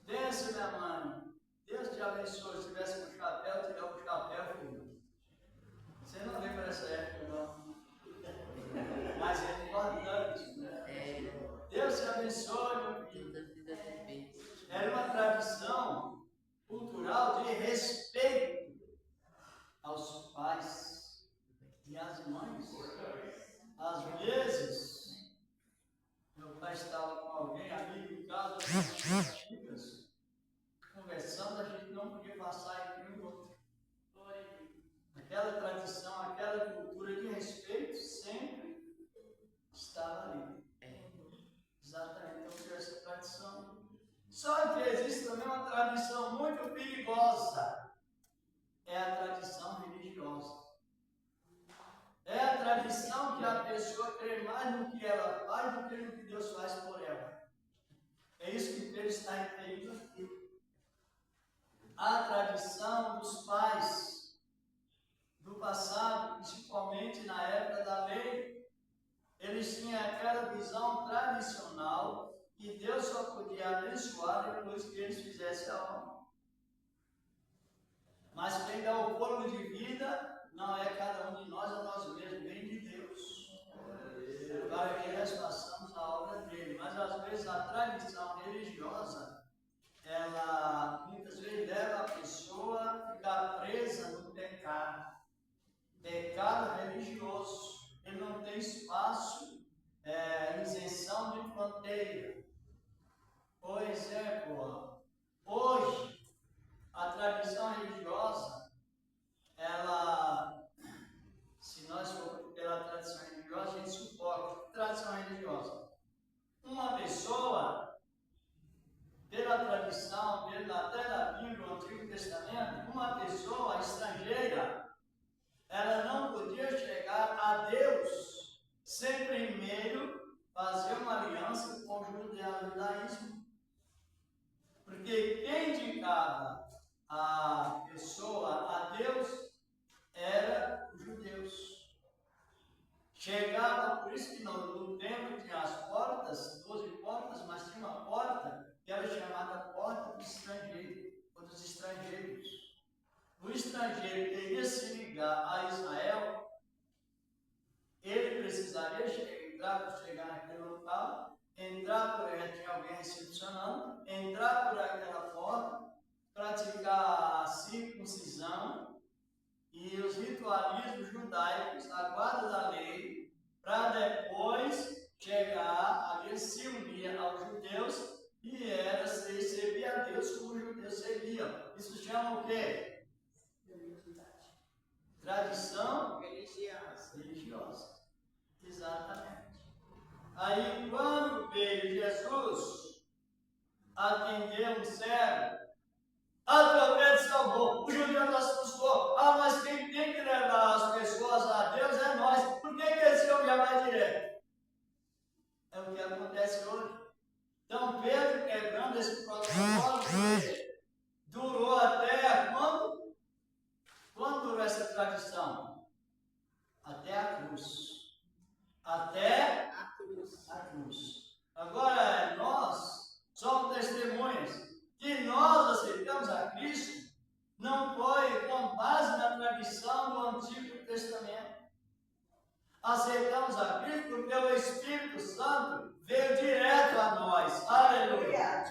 bença minha mãe, Deus te abençoe. Se tivesse com chapéu, tirar o chapéu, filho. Você não veio para essa época, não. Mas é importante, né? Deus te abençoe, meu filho. Era uma tradição cultural de respeito aos pais e às mães. Às vezes, meu pai estava com alguém, amigo em casa, amigas, conversando, a gente não podia passar entre um e outro. Aquela tradição, aquela cultura de respeito sempre estava ali. Exatamente, então essa tradição. Só que existe também uma tradição muito perigosa. É a tradição religiosa. É a tradição que a pessoa crê mais no que ela faz do que no que Deus faz por ela. É isso que Pedro está entendendo aqui. A tradição dos pais do passado, principalmente na época da lei, eles tinham aquela visão tradicional que Deus só podia abençoar depois que eles fizessem a obra. Mas quem dá o fôlego de vida não é cada um de nós, é nós mesmos, vem de Deus. Para que nós façamos a obra dele. Mas às vezes a tradição religiosa, ela muitas vezes leva a pessoa a ficar presa no pecado. Pecado religioso. Ele não tem espaço, isenção de fronteira. Por exemplo, hoje, a tradição religiosa, ela, se nós formos pela tradição religiosa, a gente suporta. Tradição religiosa. Uma pessoa, pela tradição, até na Bíblia, no Antigo Testamento, uma pessoa estrangeira, ela não podia chegar a Deus sem primeiro fazer uma aliança com o judaísmo. Porque quem indicava a pessoa a Deus era os judeus. Chegava, por isso que no templo tinha as portas, 12 portas, mas tinha uma porta que era chamada porta do estrangeiro, ou dos estrangeiros. O estrangeiro queria se ligar a Israel, ele precisaria chegar naquele local, entrar por aí, tinha alguém recepcionando, entrar por aquela porta, praticar a circuncisão e os ritualismos judaicos, a guarda da lei, para depois chegar ali, se unir aos judeus e era servir a Deus como os judeus serviam. Isso chama o quê? Tradição religiosa. Exatamente. Aí, quando veio Jesus, atendeu um cego, através de salvou, o judeu nos assustou. Mas quem tem que levar as pessoas a Deus é nós. Por que esse homem já vai direto? É o que acontece hoje. Então, Pedro, quebrando esse protocolo, durou até quando? Quando durou essa tradição? Até a cruz. Até a cruz. Agora, nós somos testemunhas que nós aceitamos a Cristo, não foi com base na tradição do Antigo Testamento. Aceitamos a Cristo porque o Espírito Santo veio direto a nós. Aleluia!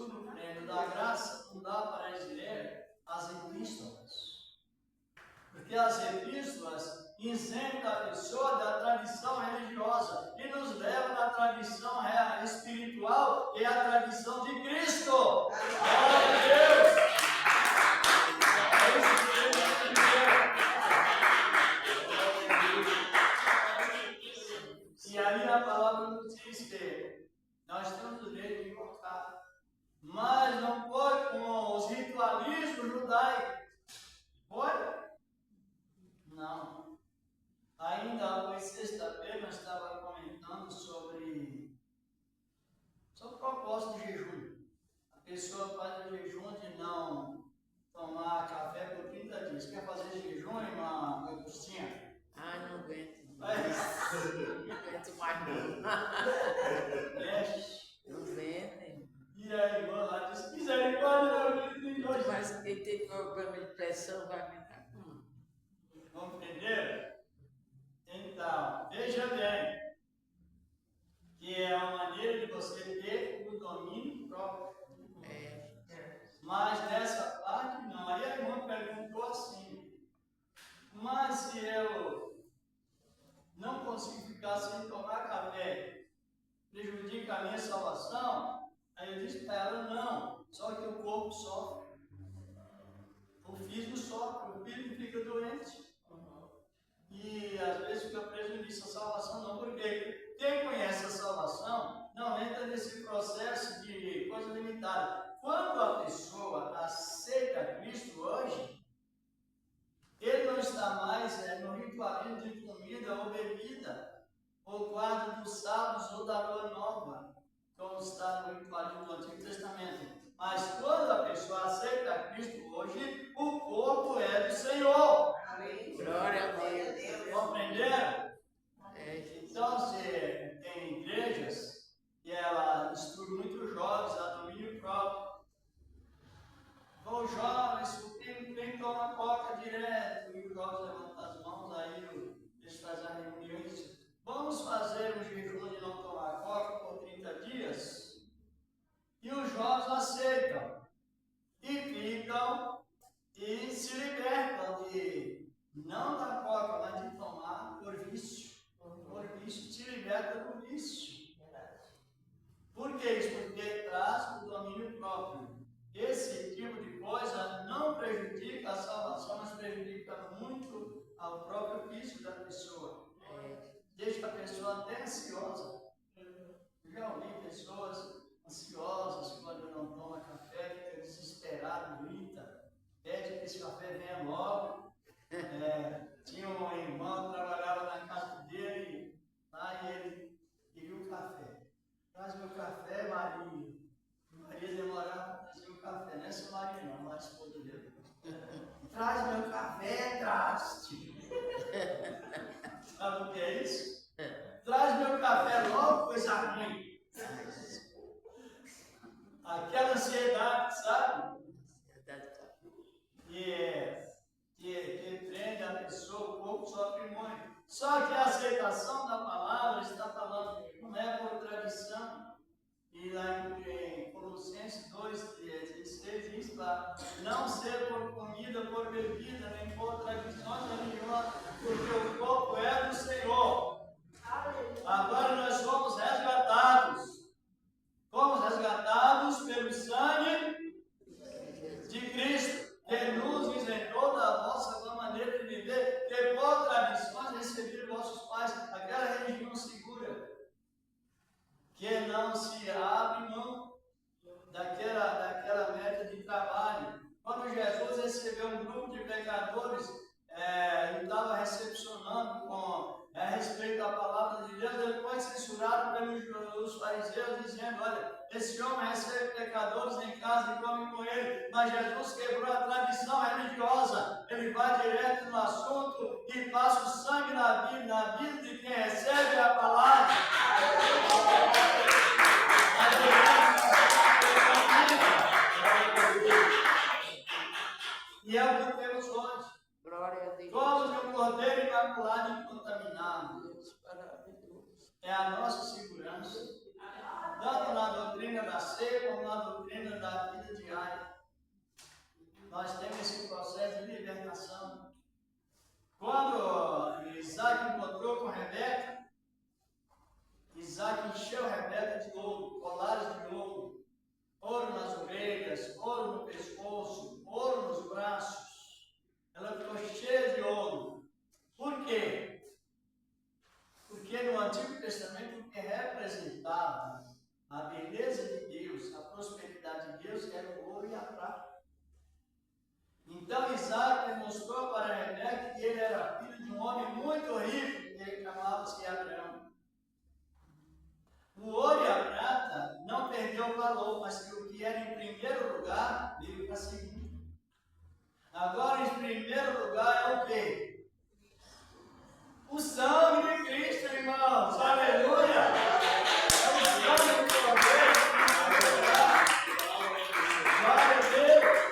estudo pleno da graça, não dá para dizer as epístolas. Porque as epístolas isentam a pessoa da tradição religiosa e nos levam da tradição espiritual e à tradição de Cristo. Glória a Deus! E aí a palavra nos diz que nós temos o direito de invocar, mas não pode com os ritualismos judaicos. Pode? Não. Ainda hoje, sexta-feira, nós estávamos comentando sobre o propósito do jejum. A pessoa faz o jejum de não tomar café por 30 dias. Quer fazer jejum, irmã Agostinha? Ah, não aguento. Não aguento mais não. Não aguento. E a irmã lá disse, misericórdia, não. Mas quem tem problema de pressão vai aguentar como? Compreenderam? Então, veja bem, que é a maneira de você ter o domínio próprio. Mas nessa parte não. Aí a irmã perguntou assim, mas se eu não consigo ficar sem tomar café, prejudica a minha salvação? Aí eu disse para ela, não, só que o corpo sofre. O físico sofre, o físico fica doente. E às vezes fica preso nisso, a salvação não, porque quem conhece a salvação não entra nesse processo de coisa limitada. Quando a pessoa aceita Cristo hoje, ele não está mais no ritualismo de comida ou bebida, ou guarda dos sábados ou da lua nova, como está no ritualismo do Antigo Testamento. Mas quando a pessoa aceita Cristo hoje, o corpo é do Senhor. Glória a Deus. Compreenderam? Então, se tem igrejas e ela instrui muitos jovens a domínio próprio. Os jovens, o quem toma coca direto, e os jovens levantam as mãos, aí eles fazem a reunião e dizem, vamos fazer um jejum de não tomar coca por 30 dias? E os jovens aceitam. E ficam e se libertam de não da coca, mas de tomar por vício. Por vício, te liberta do vício. Por que isso? Porque traz o domínio próprio. Esse tipo de coisa não prejudica a salvação, mas prejudica muito ao próprio vício da pessoa. Deixa a pessoa até ansiosa. Já ouvi pessoas ansiosas quando não toma café, fica desesperado, grita, pede que esse café venha logo. Tinha um irmão que trabalhava na casa dele, lá e ele queria o café. Traz meu café, Maria. Maria demorava para trazer o café, não é só Maria não, mas a esposa dele. Traz meu café, traste. Sabe o que é isso? Traz meu café logo, coisa ruim. Aquela ansiedade, sabe? Que prende a pessoa, o corpo sofre muito. Só que a aceitação da palavra está falando, não é por tradição. E lá em Colossenses 2:16 diz para não ser por comida, por bebida, nem por tradições religiosas, porque o corpo é do Senhor. Agora nós somos resgatados. Fomos resgatados pelo sangue de Cristo, que nos isentou da vossa maneira de viver, que por tradições receberam vossos pais, aquela religião segura, que não se abre mão daquela meta de trabalho. Quando Jesus recebeu um grupo de pecadores, ele estava recepcionando a respeito da palavra de Deus, ele foi censurado pelos fariseus, dizendo, olha, esse homem recebe pecadores em casa e come com ele, mas Jesus quebrou a tradição religiosa, ele vai direto no assunto e passa o sangue na vida de quem recebe a palavra. E é o que temos hoje. Glória a Deus. Somos de um cordeiro imaculado e incontaminado. É a nossa segurança. Tanto na doutrina da ceia, como na doutrina nós temos esse processo de libertação. Quando Isaac encontrou com Rebeca, Isaac encheu Rebeca de ouro, colares de ouro, ouro nas orelhas, ouro no pescoço, ouro nos braços. Ela ficou cheia de ouro. Por quê? Porque no Antigo Testamento o que representava a beleza de Deus, a prosperidade de Deus, era o ouro e a prata. Então Isaac demonstrou para Rebeca que ele era filho de um homem muito rico, que ele chamava-se Abraão. O ouro e a prata não perdeu o valor, mas que o que era em primeiro lugar veio para segundo. Agora, em primeiro lugar é o quê? O sangue de Cristo, irmãos. Aleluia! É o sangue de Deus. Glória a Deus!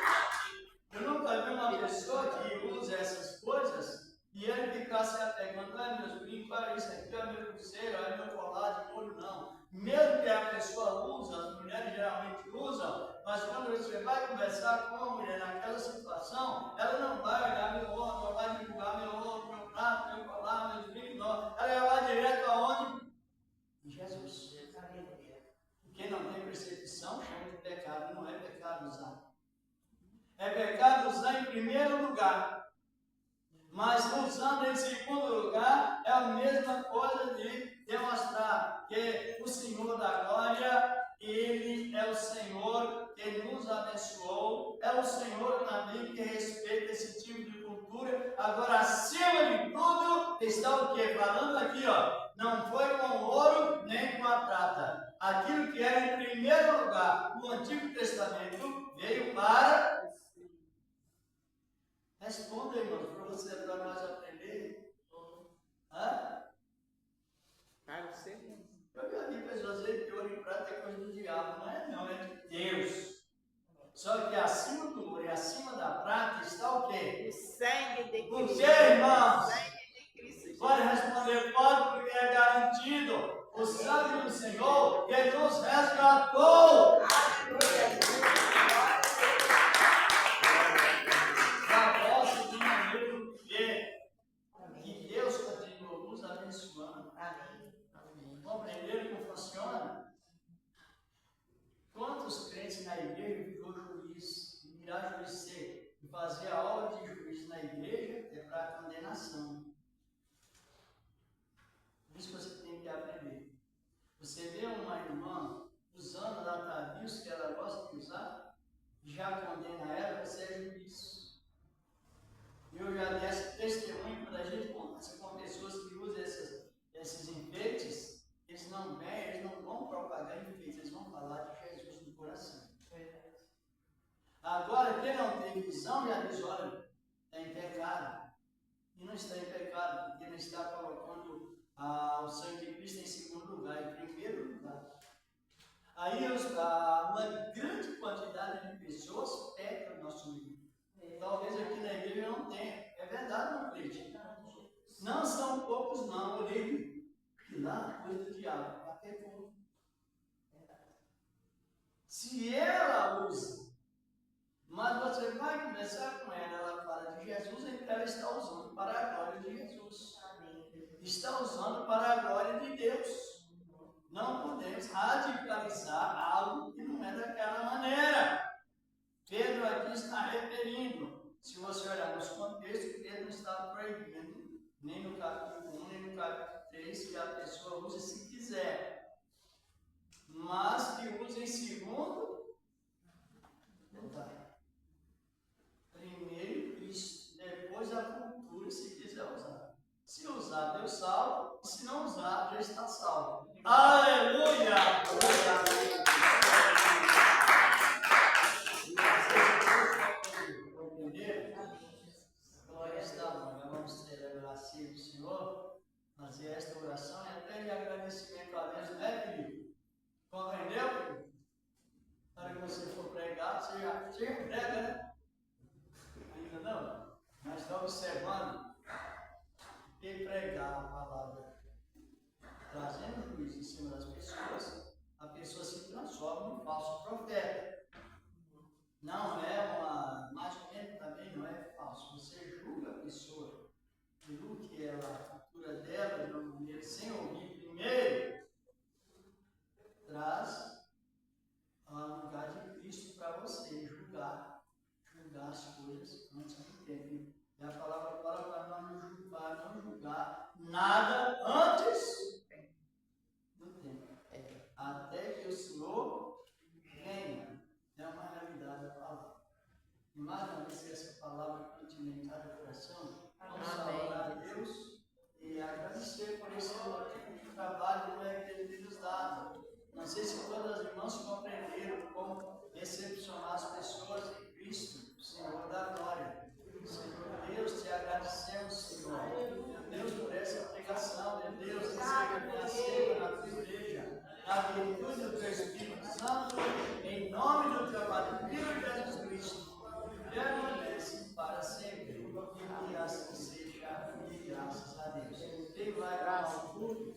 Eu nunca vi uma pessoa que usa essas coisas e ele ficar se apegando, meus brincos, olha isso aqui, é meu pulseiro, é meu colar de ouro, não. Mesmo que a pessoa usa, as mulheres geralmente usam, mas quando você vai conversar com uma mulher naquela situação, ela não vai olhar meu ouro, não vai divulgar meu ouro, meu prato, meu colar, meus brincos, não. Ela vai direto aonde? Em Jesus. Quem não tem percepção chama de pecado, não é pecado usar. É pecado usar em primeiro lugar. Mas usando em segundo lugar, é a mesma coisa de demonstrar que o Senhor da glória, Ele é o Senhor que nos abençoou, é o Senhor também que respeita esse tipo de cultura. Agora, acima de tudo, está o que? Falando aqui, ó, não foi com o ouro nem com a prata. Aquilo que era em primeiro lugar no Antigo Testamento veio para... Responda, irmãos, para nós aprender. Hã? Para o segundo. Eu já vi pessoas dizendo que ouro e prata é coisa do diabo. Não é, não, é de Deus. Só que acima do ouro e acima da prata está o quê? O sangue de Cristo. O quê, irmãos? O sangue de Cristo Jesus. Pode responder, pode, porque é garantido. O sangue do Senhor que nos resgatou. Compreenderam como funciona? Quantos crentes na igreja virou juiz, e virar juiz ser, e fazer a obra de juiz na igreja é para condenação. Por isso você tem que aprender. Você vê uma irmã usando atavios que ela gosta de usar, já condena ela, você é juiz. Eu já dei esse testemunho quando a gente conversa com pessoas que usam esses enfeites. Eles não vêm, eles não vão propagar enfeites, eles vão falar de Jesus no coração. Agora, quem não tem visão já diz, olha, está em pecado. E não está em pecado, porque não está colocando o sangue de Cristo em segundo lugar, em primeiro lugar. Aí uma grande quantidade de pessoas pecam no nosso meio. Talvez aqui na igreja não tenha. É verdade, não acredito. Não são poucos, não, olhei. E lá, coisa do diabo, até pouco. Se ela usa, mas você vai conversar com ela, ela fala de Jesus, então ela está usando para a glória de Jesus. Está usando para a glória de Deus. Não podemos radicalizar algo que não é daquela maneira. Pedro aqui está referindo. Se você olhar nos contextos, Pedro está proibindo, nem no capítulo 1, nem no capítulo 3, que a pessoa use se quiser. Mas que use em segundo, não vai. Primeiro Cristo, depois a cultura, se quiser usar. Se usar, Deus salva. Se não usar, já está salvo. Aleluia! Glória está, vamos ter a graça do Senhor, fazer esta oração e até de agradecimento a Deus, né, Felipe? Compreendeu, Felipe? Para que você for pregar, você já prega, né? Ainda não? Mas está observando quem pregar a palavra, trazendo juízo em cima das pessoas, a pessoa se transforma num falso profeta. Não é mais ou menos coisas antes do tempo. E a palavra fala para não julgar nada antes do tempo. Até que o Senhor venha. É uma realidade a palavra. E mais uma vez que essa palavra continue em cada coração, vamos salvar a Deus e agradecer por esse trabalho que Ele nos dá. Não sei se todas as irmãs compreenderam como recepcionar as pessoas em Cristo, Senhor da glória. Senhor Deus, te agradecemos, Senhor. Deus, por essa pregação, Deus, receba minha ceia na tua igreja, na virtude do teu Espírito Santo, em nome do teu Filho Jesus Cristo. Permanece para sempre, e assim seja, e graças a Deus. Quem vai para o culto,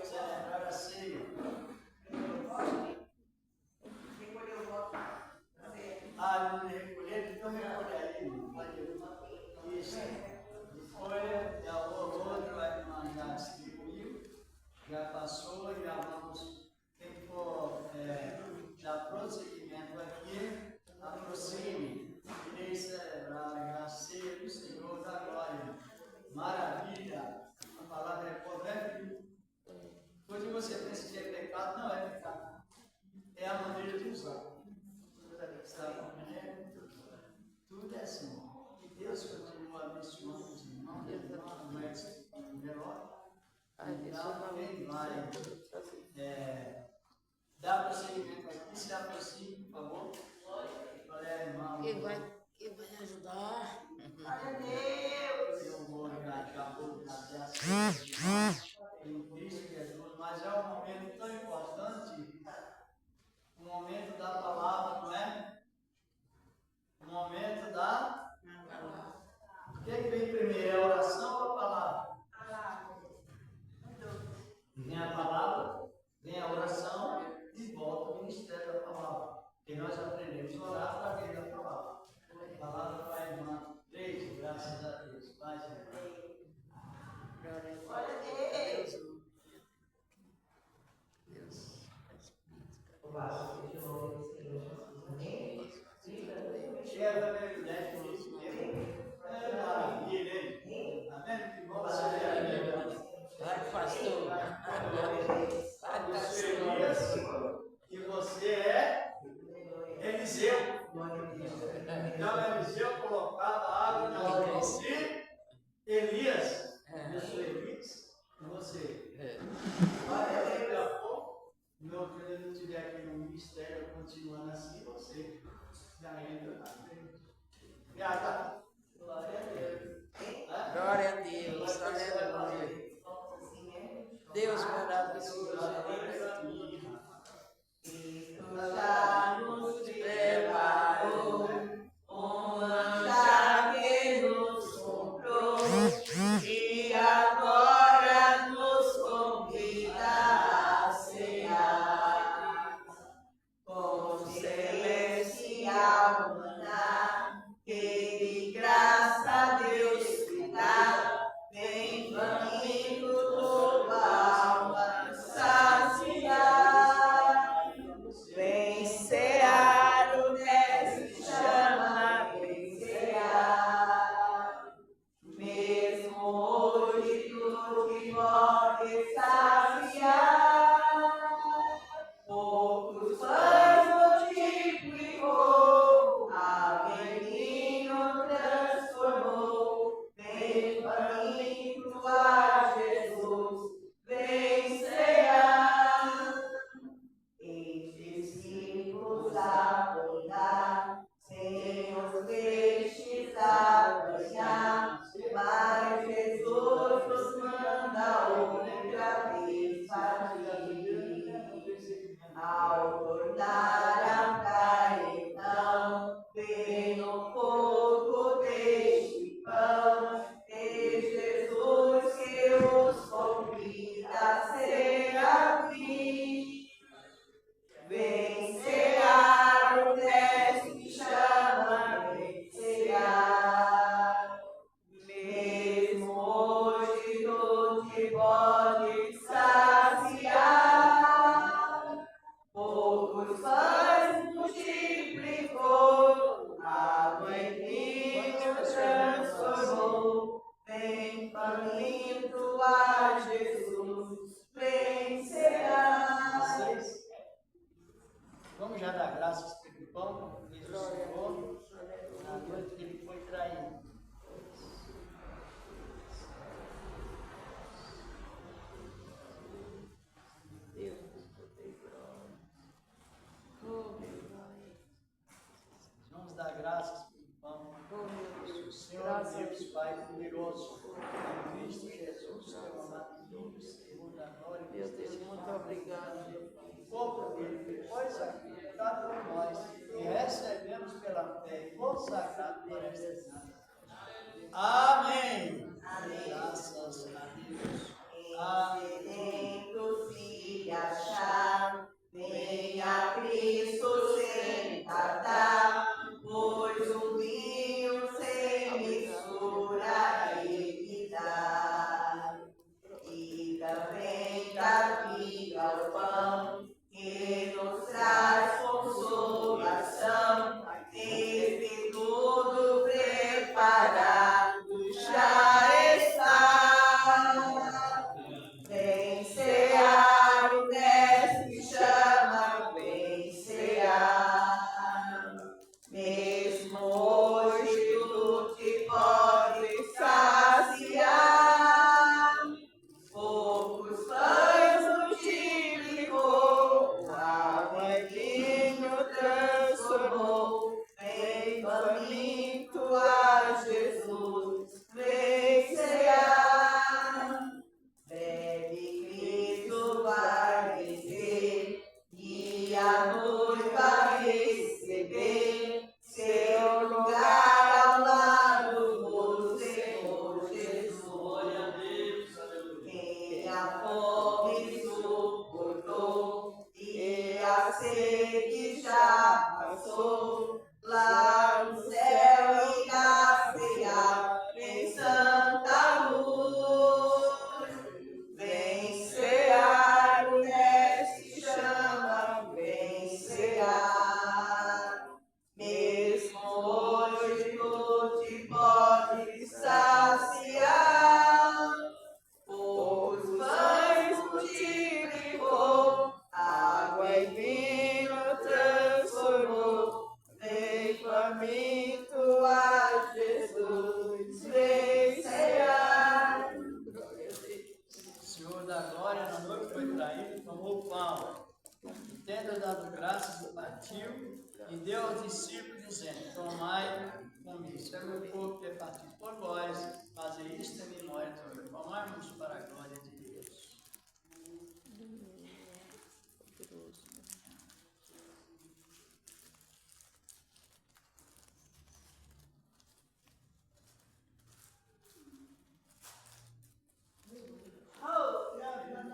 celebrar a ceia. Não recolher, então recolhe aí. Isso. Foi, o outro a irmã já distribuiu, já passou, já vamos. Quem for dar prosseguimento aqui, aproxime. Irei celebrar a ceia do Senhor da glória. Maravilha! A palavra é correta. Hoje você pensa que é pecado, não é pecado. É a maneira de usar. Está compreendendo? Tudo é assim. E Deus continua abençoando os irmãos, mas melhor. Então, quem vai dar prosseguimento aqui, se aproxime, por favor. Qual é a irmã? Quem vai ajudar? Glória a Deus! Eu vou já vou até a ceia em Cristo Jesus, mas é um momento tão importante, o momento da palavra, não é? O momento da palavra. O que vem primeiro, é a oração ou a palavra? Vem a palavra, vem a oração e volta o ministério da palavra. E nós aprendemos a orar através da palavra. A palavra para a irmã. Beijo, graças a Deus. Paz e bem. Glória a Deus! Deus. Louvado seja o nome do Senhor Jesus. Amém? Chega mesmo, né? É maravilha, hein? Tá vendo que bom você é? Vai, pastor. Vai, pastor. E você é Eliseu. Então Eliseu colocava água na mão de Elias. Eu sou Elias e você. Olha, daqui a pouco, quando ele não estiver aqui no ministério continuando assim, você já entra na frente. Glória a Deus. Glória a Deus. Aleluia. Deus maravilhoso. Já nos preparou um manjar que nos comprou e agora nos convida a cear com celestial maná que de graça Deus te dá, vem faminto tua alma saciar. Vem cear, o mestre chama, vem cear. Mesmo hoje tu que pode saciar, poucos pães multiplicou, a menino transformou. Vem faminto a Jesus, vem cear. E discípulos a contar, sem os peixes a banhar, mas Jesus nos manda outra vez partir. Ao tornar a praia, então, vem no fogo deste pão, de Jesus que os convida a servir. Vem cear, o mestre chama, vem cear. Mesmo hoje tu te pode saciar, poucos pães multiplicou. Vamos já dar graças pelo pão que fez o Senhor na noite que ele foi traído. Vamos dar graças pelo pão. O Senhor Deus, Pai poderoso, em Cristo Jesus, teu amado Filho, Senhor da glória. Meu Deus, muito obrigado. O corpo dele, depois sacrificado por nós, e recebemos pela fé, consagrado para esta casa. Amém. Graças a Deus. Amém. Se achar, venha Cristo sentar, pois o vinho sem mistura ele dá. E também da vida o pão, que nos traz consolação, desde tudo preparado já está. Vem cear, o mestre chama, vem cear. Mesmo hoje tu te podes saciar. Poucos pães multiplicou, água e vinho transformou. Vem faminto a Jesus, vem cear. Bebe, Cristo vai descer, e a noiva receber seu lugar ao lado do Senhor Jesus. Quem a fome suportou e a sede já passou, lá no céu irá cear em santa luz. Vem cear, o mestre chama, vem cear. Mesmo hoje tu te podes saciar. Os pães multiplicou, água e vinho transformou. Vem faminto a Jesus, vem cear. O Senhor da glória, na noite que foi traído, tomou o pão. E tendo dado graças, partiu e deu aos discípulos, dizendo: Tomai, comi, isso é meu corpo que é partido por vós, fazei isto em memória de mim. Tomai-nos para a glória de Deus.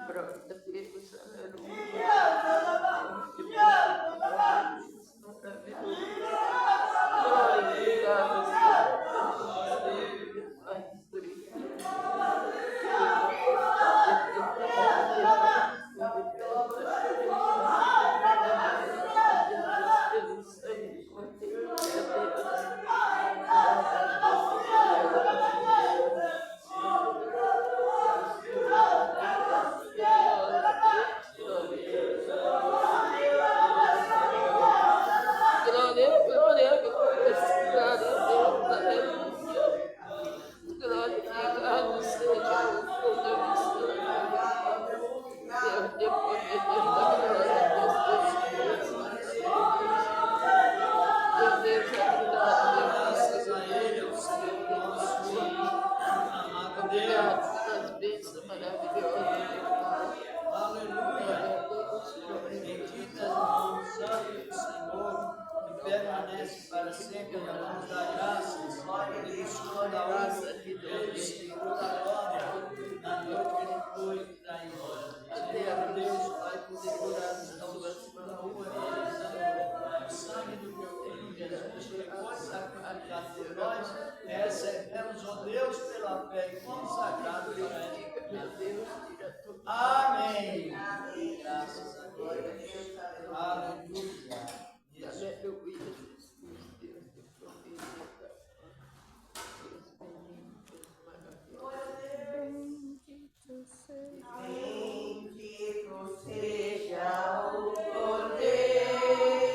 Glória a Deus, aleluia. Bendita és o nome santo do Senhor, que permanece para sempre. Vamos dar graças, glória a Senhor da honra, Deus, Senhor da glória, na noite que ele foi traído. Senhor Deus, Pai poderoso, estamos na rua dele, o sangue do teu Filho Jesus, que foi sacrificado por nós, recebemos, ó Deus, pela fé e consagrado para ti. Amém. Graças a Deus. Aleluia. Bendito seja o Cordeiro.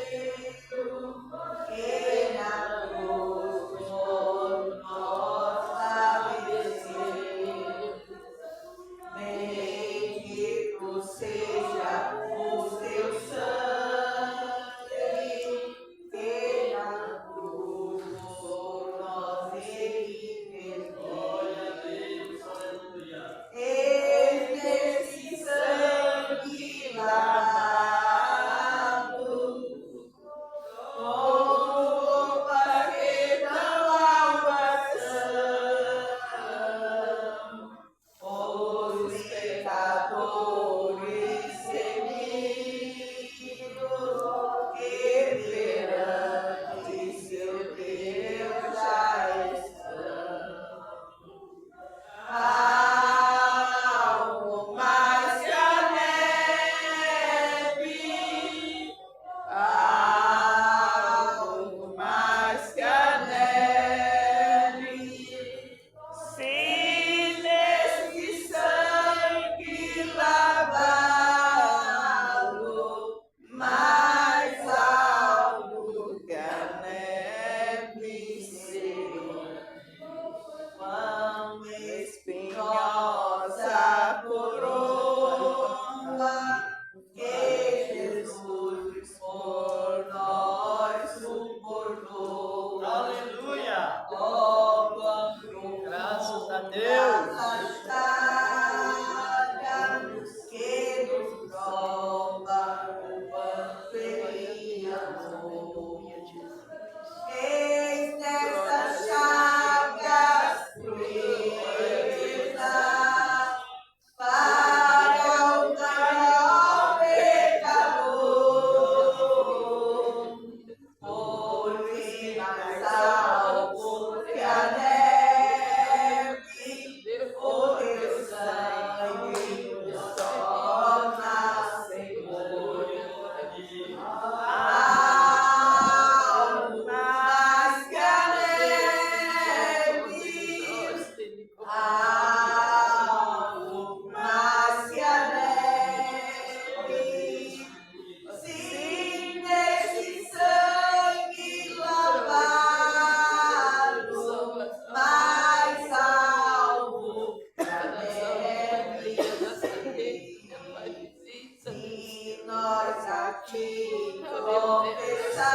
confessamos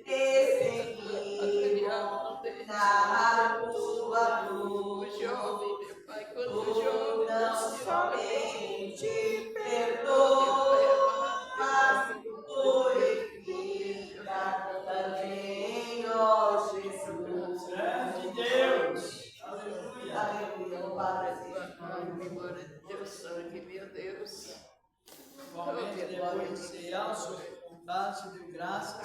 e seguimos na tua cruz. Tu não somente perdoa, mas purifica também, ó Jesus. Grande Deus. Aleluia. Aleluia, louvado seja. Glória a Deus, sangue, meu Deus. Igualmente, depois de ceiar, o Senhor se deu graça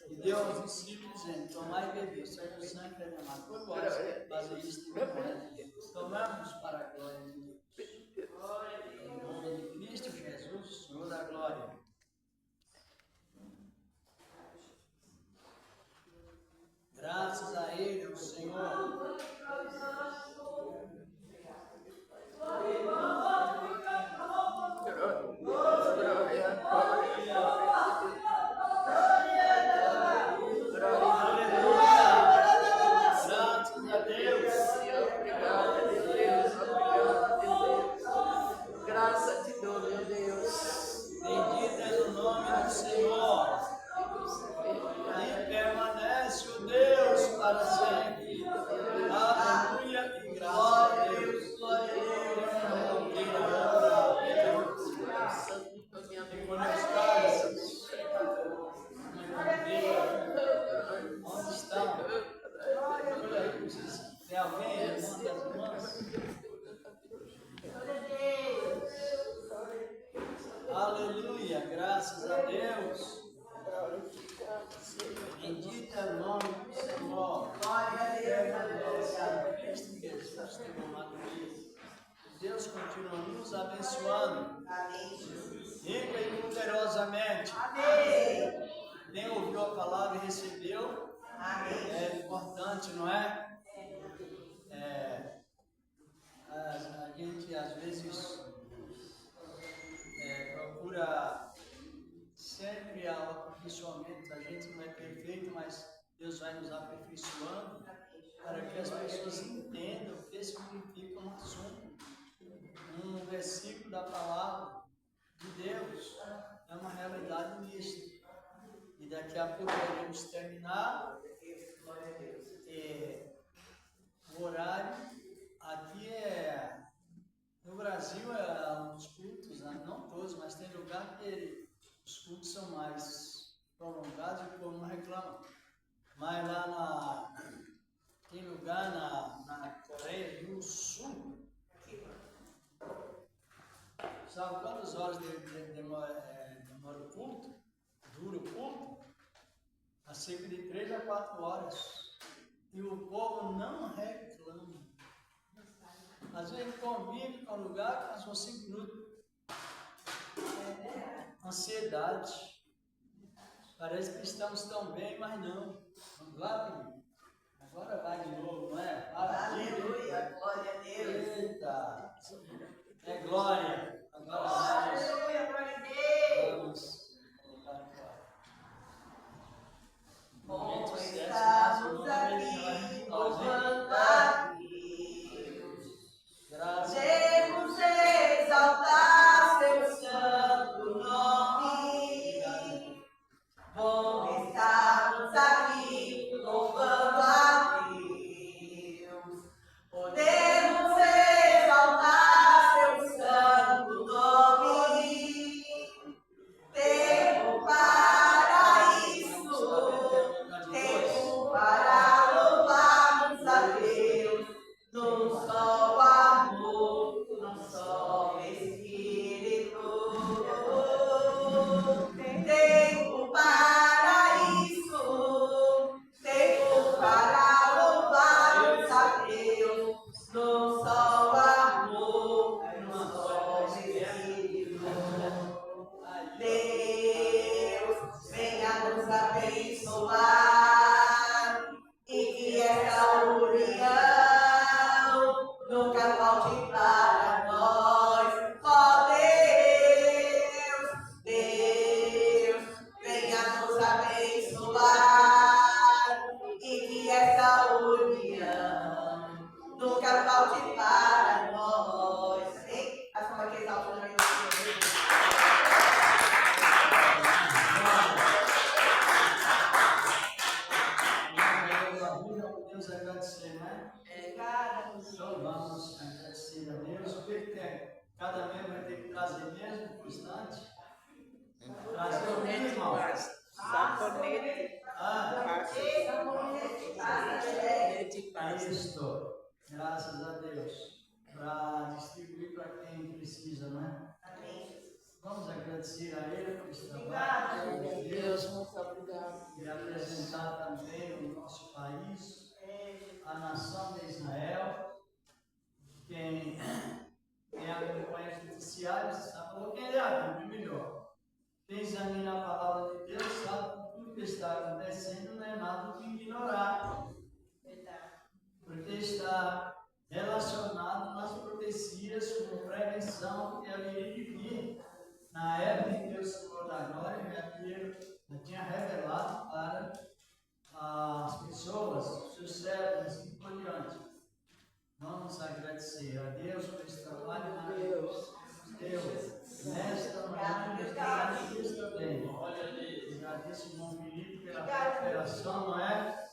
e deu aos discípulos, dizendo: tomai e beber, certo sangue derramado por vós, fazer isto em memória de Deus. Tomamos para a glória de Deus. Em nome de Cristo Jesus, Senhor da glória. Graças a Ele, o Senhor. Graça te dou, meu Deus. Bendito é o nome do Senhor. E permanece o Deus para sempre. Aleluia e graças a Deus. Glória a Deus. Onde estão? Tem alguém? Levanta as mãos. Aleluia, graças a Deus. Bendito é o nome do Senhor. Glória a Deus. Cristo Jesus tem amado Deus. Deus continua nos abençoando. Amém, Jesus. Rica e poderosamente. Amém. Quem ouviu a palavra e recebeu, Amém. é importante, não é? A gente às vezes procura sempre ao aperfeiçoamento. A gente não é perfeito, mas Deus vai nos aperfeiçoando para que as pessoas entendam o que significa um assunto. Um versículo da palavra de Deus é uma realidade mista. E daqui a pouco iremos terminar. O horário aqui no Brasil os cultos, não todos, mas tem lugar que os cultos são mais prolongados e o povo não reclama. Mas lá tem lugar na Coreia do Sul. Sabe quantas horas demora o culto? Dura o culto? A cerca de 3 a 4 horas. E o povo não reclama. Às vezes convive com o lugar, passou 5 minutos. Ansiedade. Parece que estamos tão bem, mas não. Vamos lá, filho? Agora vai de novo, não é? Aleluia, glória a Deus. Eita! É glória. Agora Aleluia, glória a Deus. vamos voltar agora. Bom, estamos aqui louvando a Deus. Devemos exaltar seu santo nome. Bom, estamos aqui louvando a Deus. Podemos exaltar seu santo nome. esse trabalho. Deus, muito obrigado. E apresentar também o nosso país, a nação de Israel. Quem acompanha os noticiários sabe quem ele é melhor. Quem examina a palavra de Deus sabe que tudo que está acontecendo não é nada do que ignorar. Porque está relacionado nas profecias como prevenção que haveria de vir. Na época em que o Senhor da Glória já tinha revelado para as pessoas, os seus servos e por diante. Vamos agradecer a Deus por esse trabalho maravilhoso. Deus, nesta manhã, agradeço também. Agradeço o irmão Felipe pela cooperação, não é?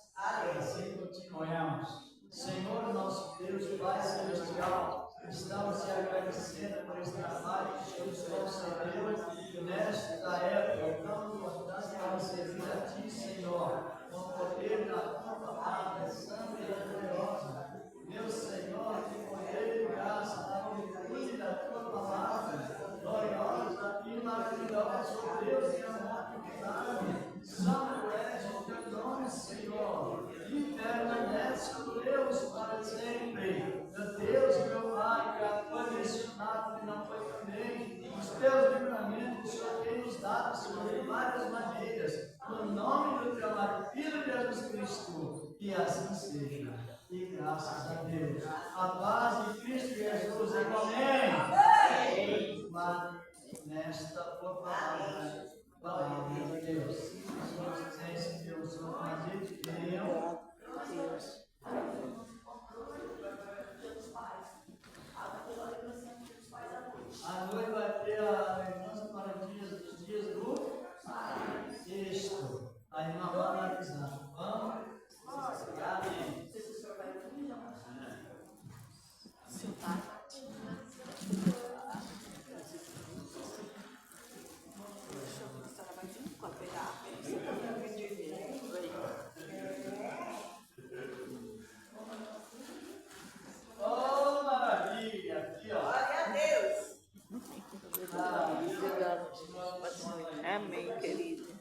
Assim continuamos. Senhor, nosso Deus, Pai Celestial, estamos te agradecendo por esse trabalho que o Senhor nos concedeu nesta época tão importante para servir a Ti, Senhor, com o poder da Tua palavra, santa e poderosa. Meu Senhor, que poder e graça da virtude da Tua palavra, gloriosa e maravilhosa, ó Deus, e amor que verdade, santo és o Teu nome, Senhor, e permanece o Deus para sempre. Meu Deus, meu Pai, que a Tua mencionado que não foi também, os Teus livramentos, o Senhor tem nos dado, Senhor, de várias maneiras, no nome do Teu amado Filho Jesus Cristo, que assim seja. E graças a Deus. A paz de Cristo Jesus. Amém. Mas nesta tua palavra de Deus. Se Deus não fazer, tenham. A noite vai ter a lembrança para os dias do sexto. A irmã vai analisar. Vamos? Amém. Oh, maravilha! Aqui, ó. Glória a Deus. Obrigado. Amém, querido.